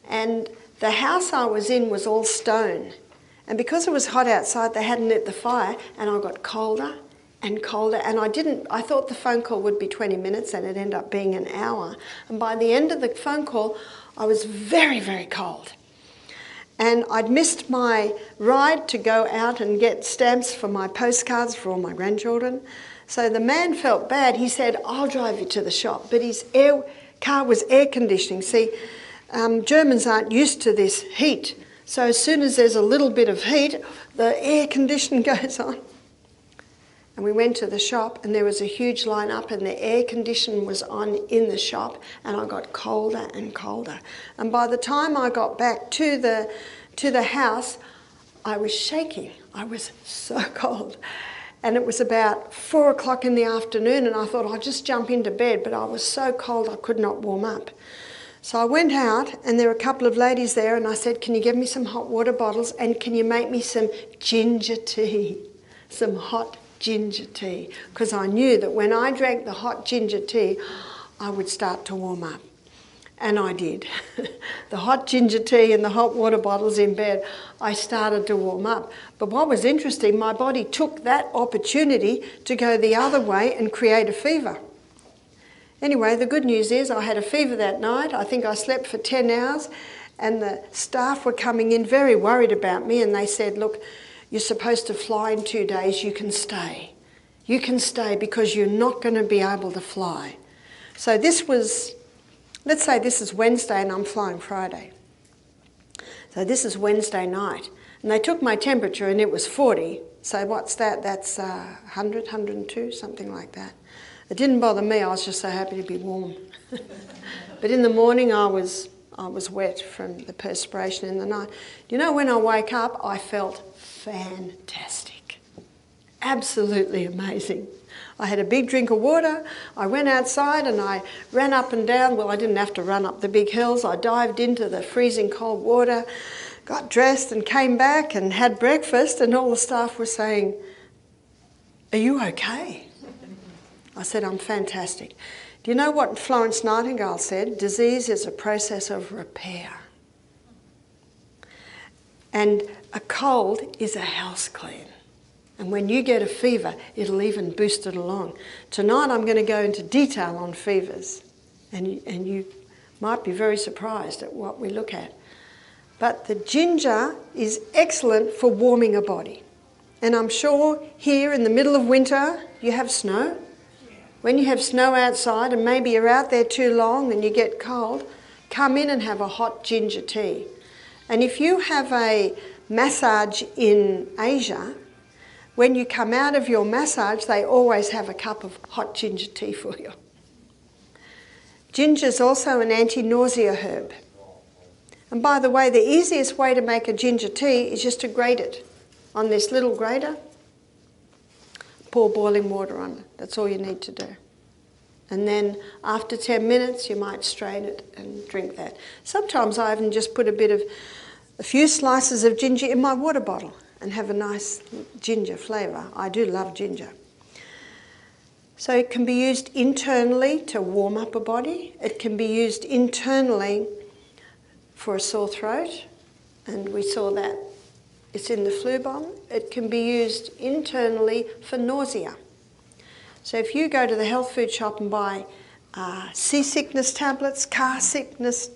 And the house I was in was all stone. And because it was hot outside, they hadn't lit the fire, and I got colder and colder. And I thought the phone call would be 20 minutes, and it ended up being an hour. And by the end of the phone call, I was very, very cold. And I'd missed my ride to go out and get stamps for my postcards for all my grandchildren. So the man felt bad. He said, I'll drive you to the shop. But his car was air conditioning. See, Germans aren't used to this heat. So as soon as there's a little bit of heat, the air conditioning goes on. And we went to the shop, and there was a huge line up, and the air conditioning was on in the shop, and I got colder and colder. And by the time I got back to the house, I was shaking. I was so cold. And it was about 4 o'clock in the afternoon, and I thought I'll just jump into bed, but I was so cold I could not warm up. So I went out, and there were a couple of ladies there, and I said, can you give me some hot water bottles, and can you make me some ginger tea, some hot ginger tea, because I knew that when I drank the hot ginger tea, I would start to warm up. And I did. The hot ginger tea and the hot water bottles in bed, I started to warm up. But what was interesting, my body took that opportunity to go the other way and create a fever. Anyway, the good news is I had a fever that night. I think I slept for 10 hours, and the staff were coming in very worried about me, and they said, look, you're supposed to fly in 2 days, you can stay. You can stay because you're not going to be able to fly. So this was, let's say this is Wednesday and I'm flying Friday. So this is Wednesday night. And they took my temperature and it was 40. So what's that? That's 100, 102, something like that. It didn't bother me, I was just so happy to be warm. But in the morning I was wet from the perspiration in the night. You know, when I wake up, I felt fantastic. Absolutely amazing. I had a big drink of water, I went outside and I ran up and down. Well, I didn't have to run up the big hills. I dived into the freezing cold water, got dressed and came back and had breakfast, and all the staff were saying, are you okay? I said, I'm fantastic. Do you know what Florence Nightingale said? Disease is a process of repair. And a cold is a house clean. And when you get a fever, it'll even boost it along. Tonight I'm going to go into detail on fevers. And you might be very surprised at what we look at. But the ginger is excellent for warming a body. And I'm sure here in the middle of winter, you have snow. When you have snow outside and maybe you're out there too long and you get cold, come in and have a hot ginger tea. And if you have a massage in Asia, when you come out of your massage, they always have a cup of hot ginger tea for you. Ginger is also an anti-nausea herb. And by the way, the easiest way to make a ginger tea is just to grate it on this little grater. Pour boiling water on it. That's all you need to do. And then after 10 minutes, you might strain it and drink that. Sometimes I even just put a few slices of ginger in my water bottle and have a nice ginger flavour. I do love ginger. So it can be used internally to warm up a body. It can be used internally for a sore throat, and we saw that. It's in the flu bomb. It can be used internally for nausea. So if you go to the health food shop and buy seasickness tablets, car sickness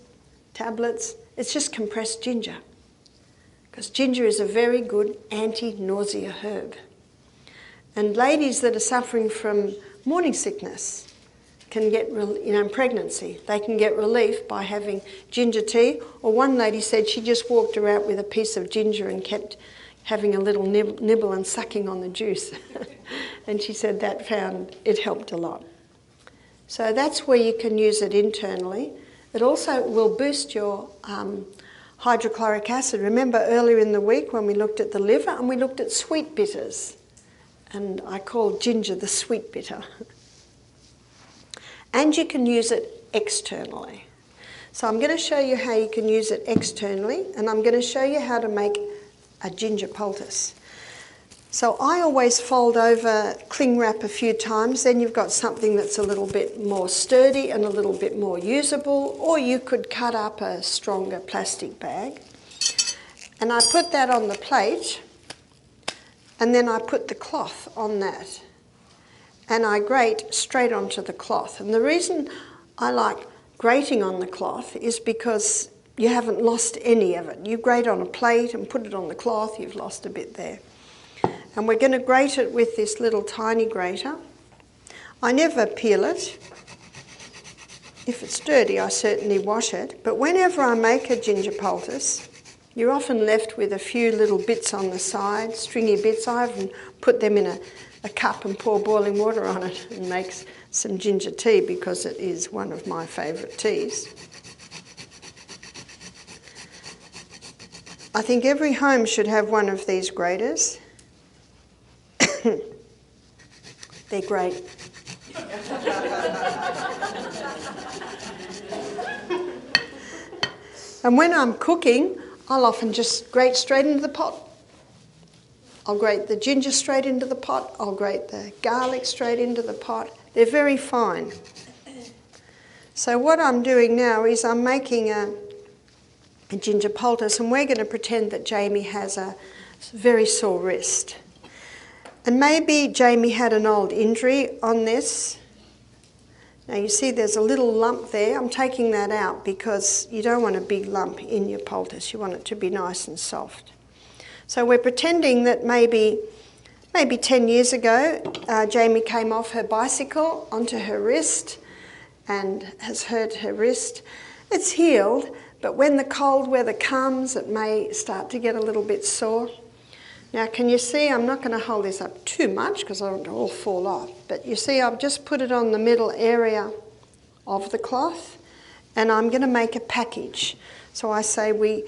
tablets, it's just compressed ginger. Because ginger is a very good anti-nausea herb. And ladies that are suffering from morning sickness can get, pregnancy, they can get relief by having ginger tea. Or one lady said she just walked around with a piece of ginger and kept having a little nibble and sucking on the juice. And she said that found it helped a lot. So that's where you can use it internally. It also will boost your hydrochloric acid. Remember earlier in the week when we looked at the liver and we looked at sweet bitters. And I called ginger the sweet bitter. And you can use it externally. So I'm going to show you how you can use it externally, and I'm going to show you how to make a ginger poultice. So I always fold over cling wrap a few times, then you've got something that's a little bit more sturdy and a little bit more usable, or you could cut up a stronger plastic bag. And I put that on the plate, and then I put the cloth on that. And I grate straight onto the cloth. And the reason I like grating on the cloth is because you haven't lost any of it. You grate on a plate and put it on the cloth, you've lost a bit there. And we're going to grate it with this little tiny grater. I never peel it. If it's dirty, I certainly wash it. But whenever I make a ginger poultice, you're often left with a few little bits on the side, stringy bits. I often put them in a cup and pour boiling water on it and make some ginger tea because it is one of my favourite teas. I think every home should have one of these graters. They're great. And when I'm cooking, I'll often just grate straight into the pot. I'll grate the ginger straight into the pot. I'll grate the garlic straight into the pot. They're very fine. So what I'm doing now is I'm making a ginger poultice, and we're going to pretend that Jamie has a very sore wrist. And maybe Jamie had an old injury on this. Now you see there's a little lump there. I'm taking that out because you don't want a big lump in your poultice. You want it to be nice and soft. So we're pretending that maybe 10 years ago, Jamie came off her bicycle onto her wrist and has hurt her wrist. It's healed, but when the cold weather comes, it may start to get a little bit sore. Now, can you see, I'm not going to hold this up too much because I don't want it to all fall off, but you see I've just put it on the middle area of the cloth, and I'm going to make a package. So I say we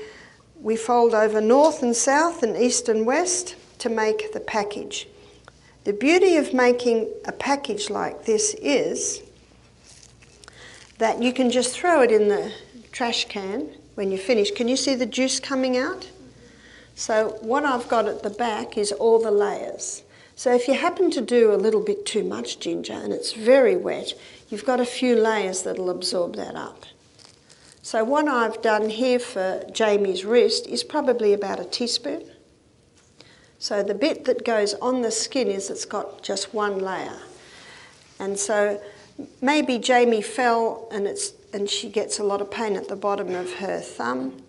fold over north and south and east and west to make the package. The beauty of making a package like this is that you can just throw it in the trash can when you finish. Can you see the juice coming out? So what I've got at the back is all the layers. So if you happen to do a little bit too much ginger and it's very wet, you've got a few layers that'll absorb that up. So what I've done here for Jamie's wrist is probably about a teaspoon. So the bit that goes on the skin is it's got just one layer. And so maybe Jamie fell and she gets a lot of pain at the bottom of her thumb.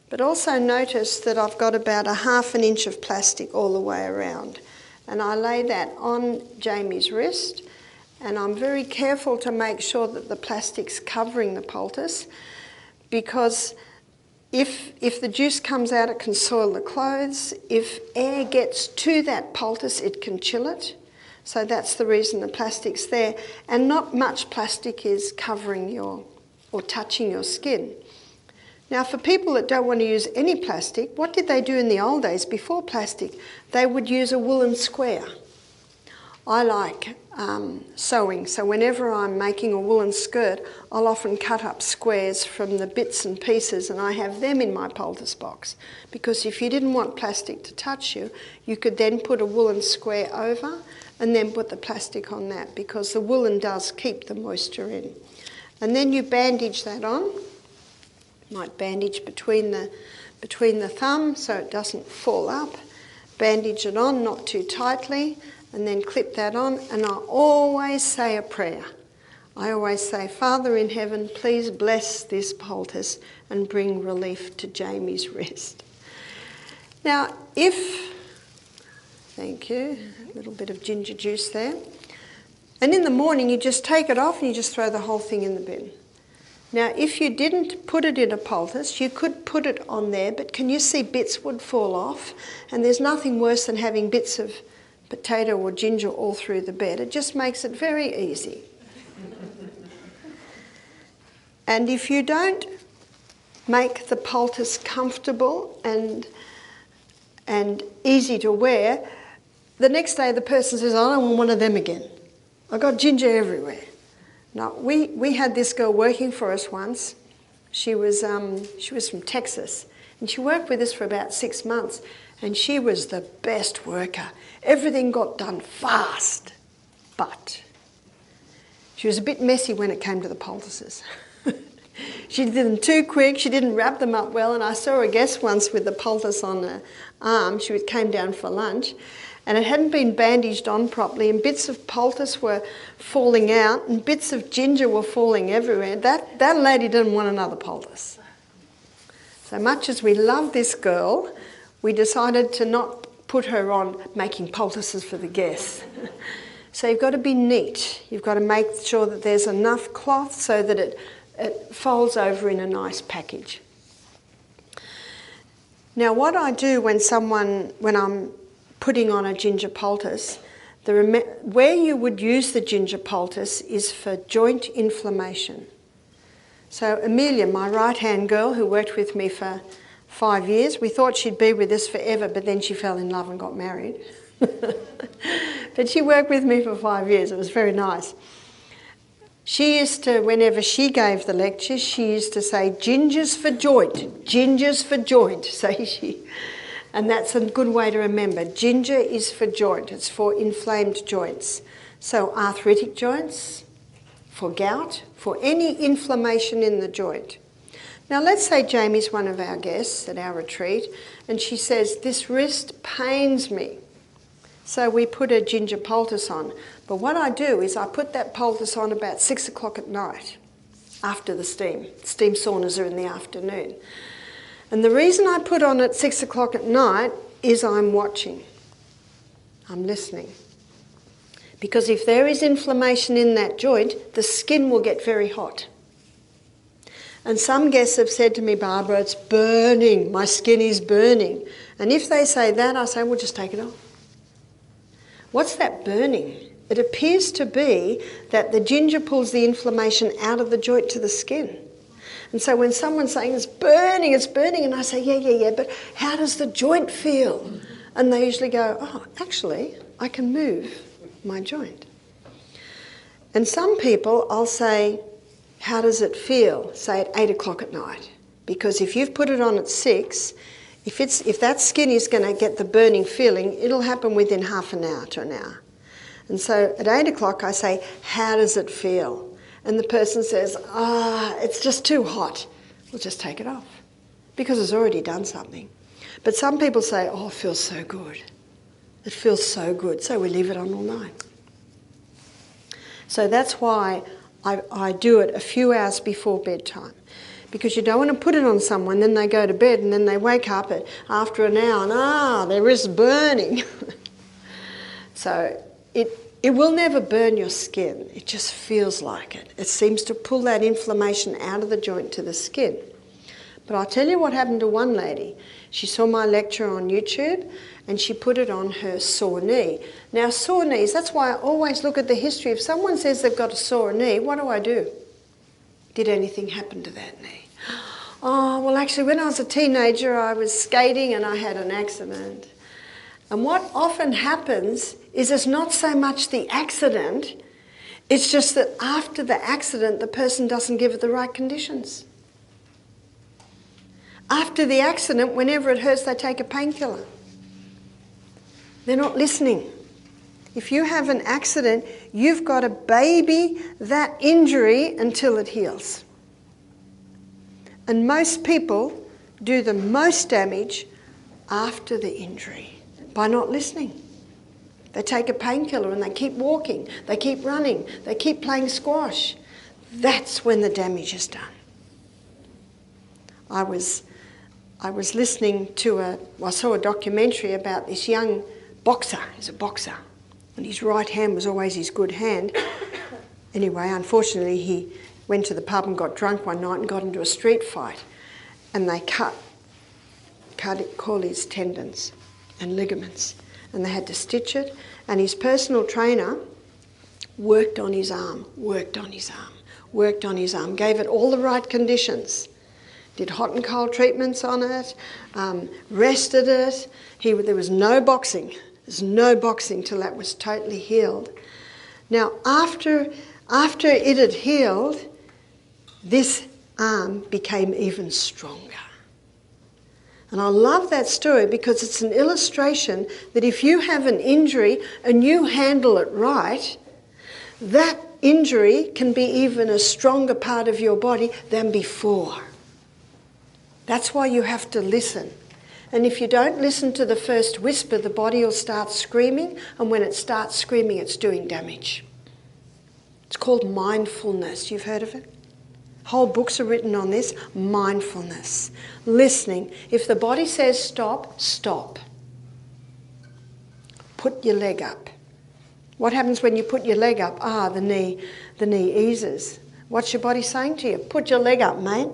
But also notice that I've got about 1/2 inch of plastic all the way around. And I lay that on Jamie's wrist, and I'm very careful to make sure that the plastic's covering the poultice, because if the juice comes out, it can soil the clothes. If air gets to that poultice, it can chill it. So that's the reason the plastic's there. And not much plastic is covering or touching your skin. Now, for people that don't want to use any plastic, what did they do in the old days before plastic? They would use a woolen square. I like sewing, so whenever I'm making a woolen skirt, I'll often cut up squares from the bits and pieces, and I have them in my poultice box. Because if you didn't want plastic to touch you, you could then put a woolen square over and then put the plastic on that, because the woolen does keep the moisture in. And then you bandage that on. Might bandage between the thumb so it doesn't fall up. Bandage it on, not too tightly, and then clip that on. And I always say a prayer. I always say, Father in heaven, please bless this poultice and bring relief to Jamie's wrist. Now, thank you, a little bit of ginger juice there. And in the morning, you just take it off and you just throw the whole thing in the bin. Now, if you didn't put it in a poultice, you could put it on there, but can you see bits would fall off? And there's nothing worse than having bits of potato or ginger all through the bed. It just makes it very easy. And if you don't make the poultice comfortable and easy to wear, the next day the person says, I don't want one of them again. I've got ginger everywhere. Now, we had this girl working for us once, She was from Texas, and she worked with us for about 6 months, and she was the best worker. Everything got done fast, but she was a bit messy when it came to the poultices. She did them too quick, she didn't wrap them up well, and I saw a guest once with the poultice on her arm. She came down for lunch, and it hadn't been bandaged on properly, and bits of poultice were falling out, and bits of ginger were falling everywhere. That lady didn't want another poultice. So much as we love this girl, we decided to not put her on making poultices for the guests. So you've got to be neat. You've got to make sure that there's enough cloth so that it folds over in a nice package. Now what I do when I'm putting on a ginger poultice, where you would use the ginger poultice is for joint inflammation. So Amelia, my right-hand girl who worked with me for 5 years, we thought she'd be with us forever, but then she fell in love and got married. But she worked with me for 5 years. It was very nice. She used to, whenever she gave the lectures, she used to say, gingers for joint, gingers for joint, say she. And that's a good way to remember. Ginger is for joint. It's for inflamed joints. So arthritic joints, for gout, for any inflammation in the joint. Now let's say Jamie's one of our guests at our retreat, and she says, this wrist pains me. So we put a ginger poultice on. But what I do is I put that poultice on about 6 o'clock at night after the steam. Steam saunas are in the afternoon. And the reason I put on at 6 o'clock at night is I'm watching. I'm listening. Because if there is inflammation in that joint, the skin will get very hot. And some guests have said to me, Barbara, it's burning, my skin is burning. And if they say that, I say, well, just take it off. What's that burning? It appears to be that the ginger pulls the inflammation out of the joint to the skin. And so when someone's saying it's burning, and I say, yeah, but how does the joint feel? And they usually go, oh, actually, I can move my joint. And some people, I'll say, how does it feel, say at 8 o'clock at night? Because if you've put it on at 6, if that skin is going to get the burning feeling, it'll happen within half an hour to an hour. And so at 8 o'clock I say, how does it feel? And the person says, it's just too hot. We'll just take it off because it's already done something. But some people say, oh, it feels so good. It feels so good. So we leave it on all night. So that's why I do it a few hours before bedtime. Because you don't want to put it on someone, then they go to bed and then they wake up after an hour and their wrist's burning. So it will never burn your skin. It just feels like it. It seems to pull that inflammation out of the joint to the skin. But I'll tell you what happened to one lady. She saw my lecture on YouTube and she put it on her sore knee. Now sore knees, that's why I always look at the history. If someone says they've got a sore knee, what do? Did anything happen to that knee? Oh, well actually when I was a teenager I was skating and I had an accident. And what often happens is it's not so much the accident, it's just that after the accident the person doesn't give it the right conditions. After the accident, whenever it hurts they take a painkiller. They're not listening. If you have an accident, you've got to baby that injury until it heals. And most people do the most damage after the injury by not listening. They take a painkiller and they keep walking, they keep running, they keep playing squash. That's when the damage is done. I was listening to I saw a documentary about this young boxer. He's a boxer. And his right hand was always his good hand. Anyway, unfortunately, he went to the pub and got drunk one night and got into a street fight. And they cut all his tendons and ligaments. And they had to stitch it. And his personal trainer worked on his arm, gave it all the right conditions. Did hot and cold treatments on it, rested it. There was no boxing. There's no boxing till that was totally healed. Now, after it had healed, this arm became even stronger. And I love that story because it's an illustration that if you have an injury and you handle it right, that injury can be even a stronger part of your body than before. That's why you have to listen. And if you don't listen to the first whisper, the body will start screaming, and when it starts screaming, it's doing damage. It's called mindfulness. You've heard of it? Whole books are written on this. Mindfulness. Listening. If the body says stop, stop. Put your leg up. What happens when you put your leg up? The knee eases. What's your body saying to you? Put your leg up, mate.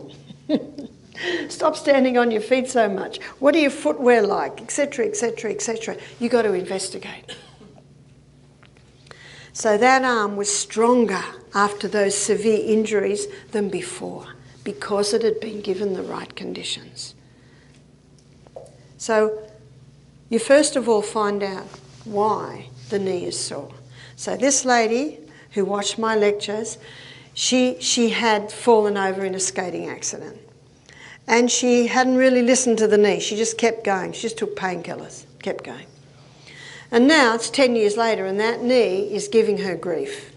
Stop standing on your feet so much. What are your footwear like? Etc, etc, etc. You've got to investigate. So that arm was stronger after those severe injuries than before because it had been given the right conditions. So you first of all find out why the knee is sore. So this lady who watched my lectures, she had fallen over in a skating accident. And she hadn't really listened to the knee. She just kept going. She just took painkillers, kept going. And now it's 10 years later and that knee is giving her grief.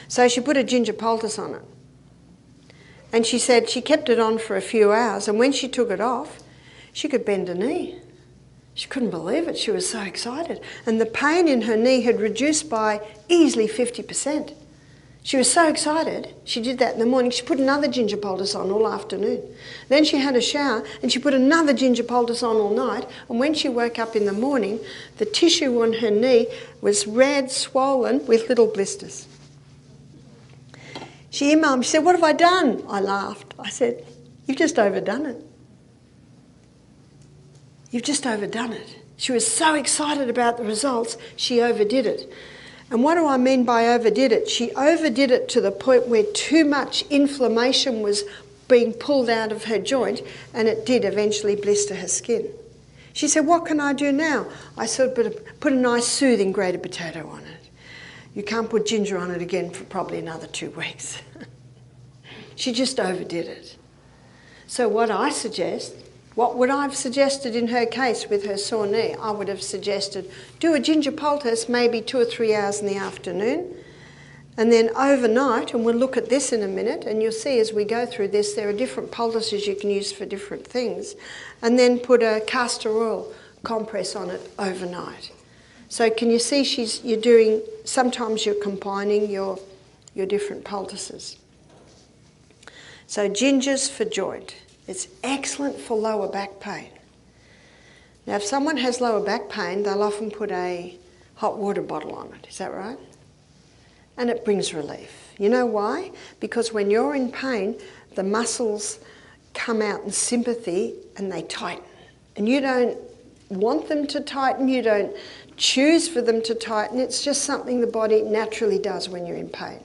So she put a ginger poultice on it. And she said she kept it on for a few hours, and when she took it off, she could bend a knee. She couldn't believe it. She was so excited. And the pain in her knee had reduced by easily 50%. She was so excited, she did that in the morning. She put another ginger poultice on all afternoon. Then she had a shower and she put another ginger poultice on all night. And when she woke up in the morning, the tissue on her knee was red, swollen, with little blisters. She emailed me, she said, "What have I done?" I laughed. I said, "You've just overdone it. You've just overdone it." She was so excited about the results, she overdid it. And what do I mean by overdid it? She overdid it to the point where too much inflammation was being pulled out of her joint, and it did eventually blister her skin. She said, "What can I do now?" I said, "Put a nice soothing grated potato on it. You can't put ginger on it again for probably another 2 weeks." She just overdid it. So what would I have suggested in her case with her sore knee? I would have suggested do a ginger poultice maybe 2 or 3 hours in the afternoon, and then overnight, and we'll look at this in a minute, and you'll see as we go through this there are different poultices you can use for different things, and then put a castor oil compress on it overnight. So can you see sometimes you're combining your different poultices. So ginger's for joint. It's excellent for lower back pain. Now, if someone has lower back pain, they'll often put a hot water bottle on it. Is that right? And it brings relief. You know why? Because when you're in pain, the muscles come out in sympathy and they tighten. And you don't want them to tighten. You don't choose for them to tighten. It's just something the body naturally does when you're in pain.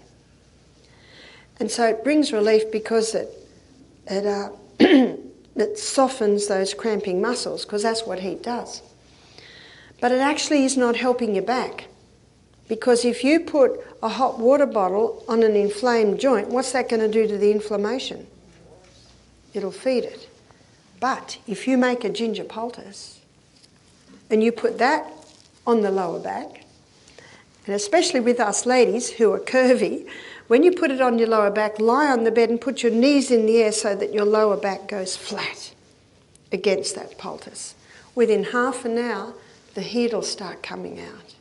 And so it brings relief because it softens those cramping muscles, because that's what heat does. But it actually is not helping your back, because if you put a hot water bottle on an inflamed joint, what's that going to do to the inflammation? It'll feed it. But if you make a ginger poultice and you put that on the lower back, and especially with us ladies who are curvy, when you put it on your lower back, lie on the bed and put your knees in the air so that your lower back goes flat against that poultice. Within half an hour, the heat will start coming out.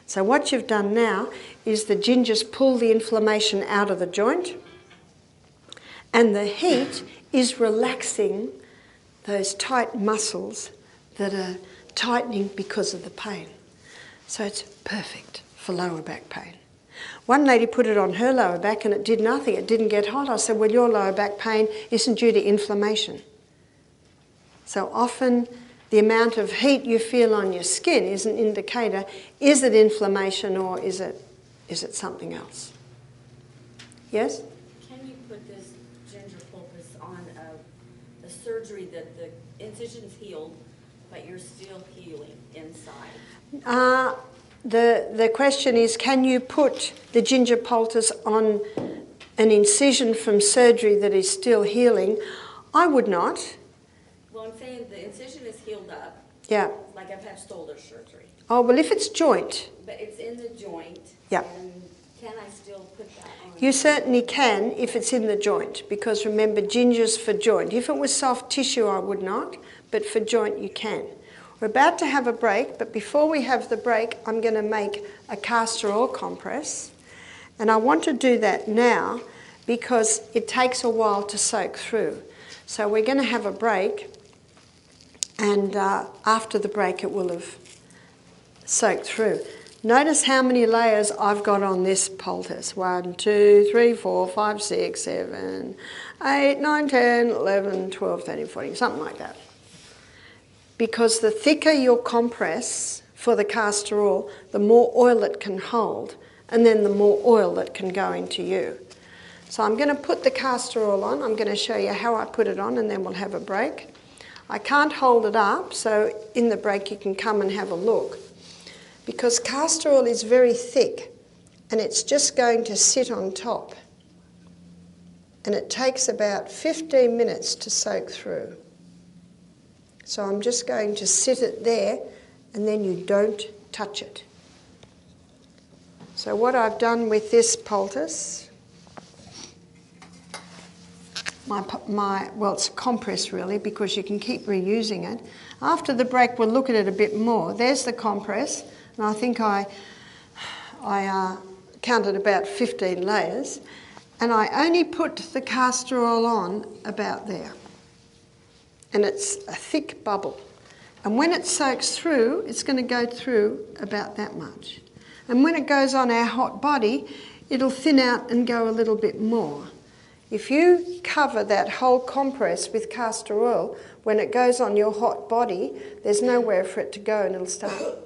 So what you've done now is the gingers pull the inflammation out of the joint, and the heat is relaxing those tight muscles that are tightening because of the pain. So it's perfect for lower back pain. One lady put it on her lower back and it did nothing. It didn't get hot. I said, "Well, your lower back pain isn't due to inflammation." So often the amount of heat you feel on your skin is an indicator. Is it inflammation or is it something else? Yes? Can you put this ginger poultice on a surgery that the incision's healed, but you're still healing inside? The question is, can you put the ginger poultice on an incision from surgery that is still healing, I would not. Well, I'm saying the incision is healed up, Yeah. like I've had shoulder surgery, Oh, well, if it's joint, but it's in the joint. Yeah. And can I still put that on? you certainly can if it's in the joint, because remember, ginger's for joint. If it was soft tissue, I would not, but for joint, you can. We're about to have a break, but before we have the break, I'm going to make a castor oil compress. And I want to do that now because it takes a while to soak through. So we're going to have a break, and after the break it will have soaked through. Notice how many layers I've got on this poultice. 1, 2, 3, 4, 5, 6, 7, 8, 9, 10, 11, 12, 13, 14, something like that. Because the thicker your compress for the castor oil, the more oil it can hold, and then the more oil that can go into you. So I'm going to put the castor oil on. I'm going to show you how I put it on, and then we'll have a break. I can't hold it up, so in the break you can come and have a look. Because castor oil is very thick, and it's just going to sit on top. And it takes about 15 minutes to soak through. So I'm just going to sit it there, and then you don't touch it. So what I've done with this poultice, well, it's a compress really, because you can keep reusing it. After the break we'll look at it a bit more. There's the compress, and I think I counted about 15 layers, and I only put the castor oil on about there. And it's a thick bubble. And when it soaks through, it's going to go through about that much. And when it goes on our hot body, it'll thin out and go a little bit more. If you cover that whole compress with castor oil, when it goes on your hot body, there's nowhere for it to go and it'll start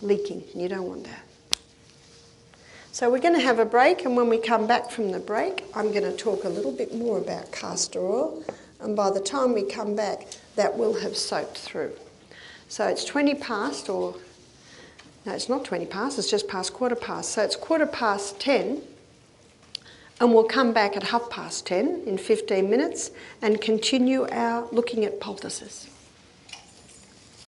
leaking. You don't want that. So we're going to have a break, and when we come back from the break, I'm going to talk a little bit more about castor oil, and by the time we come back, that will have soaked through. So it's 20 past, or no, it's not 20 past, it's just past quarter past. So it's 10:15, and we'll come back at 10:30 in 15 minutes and continue our looking at poultices.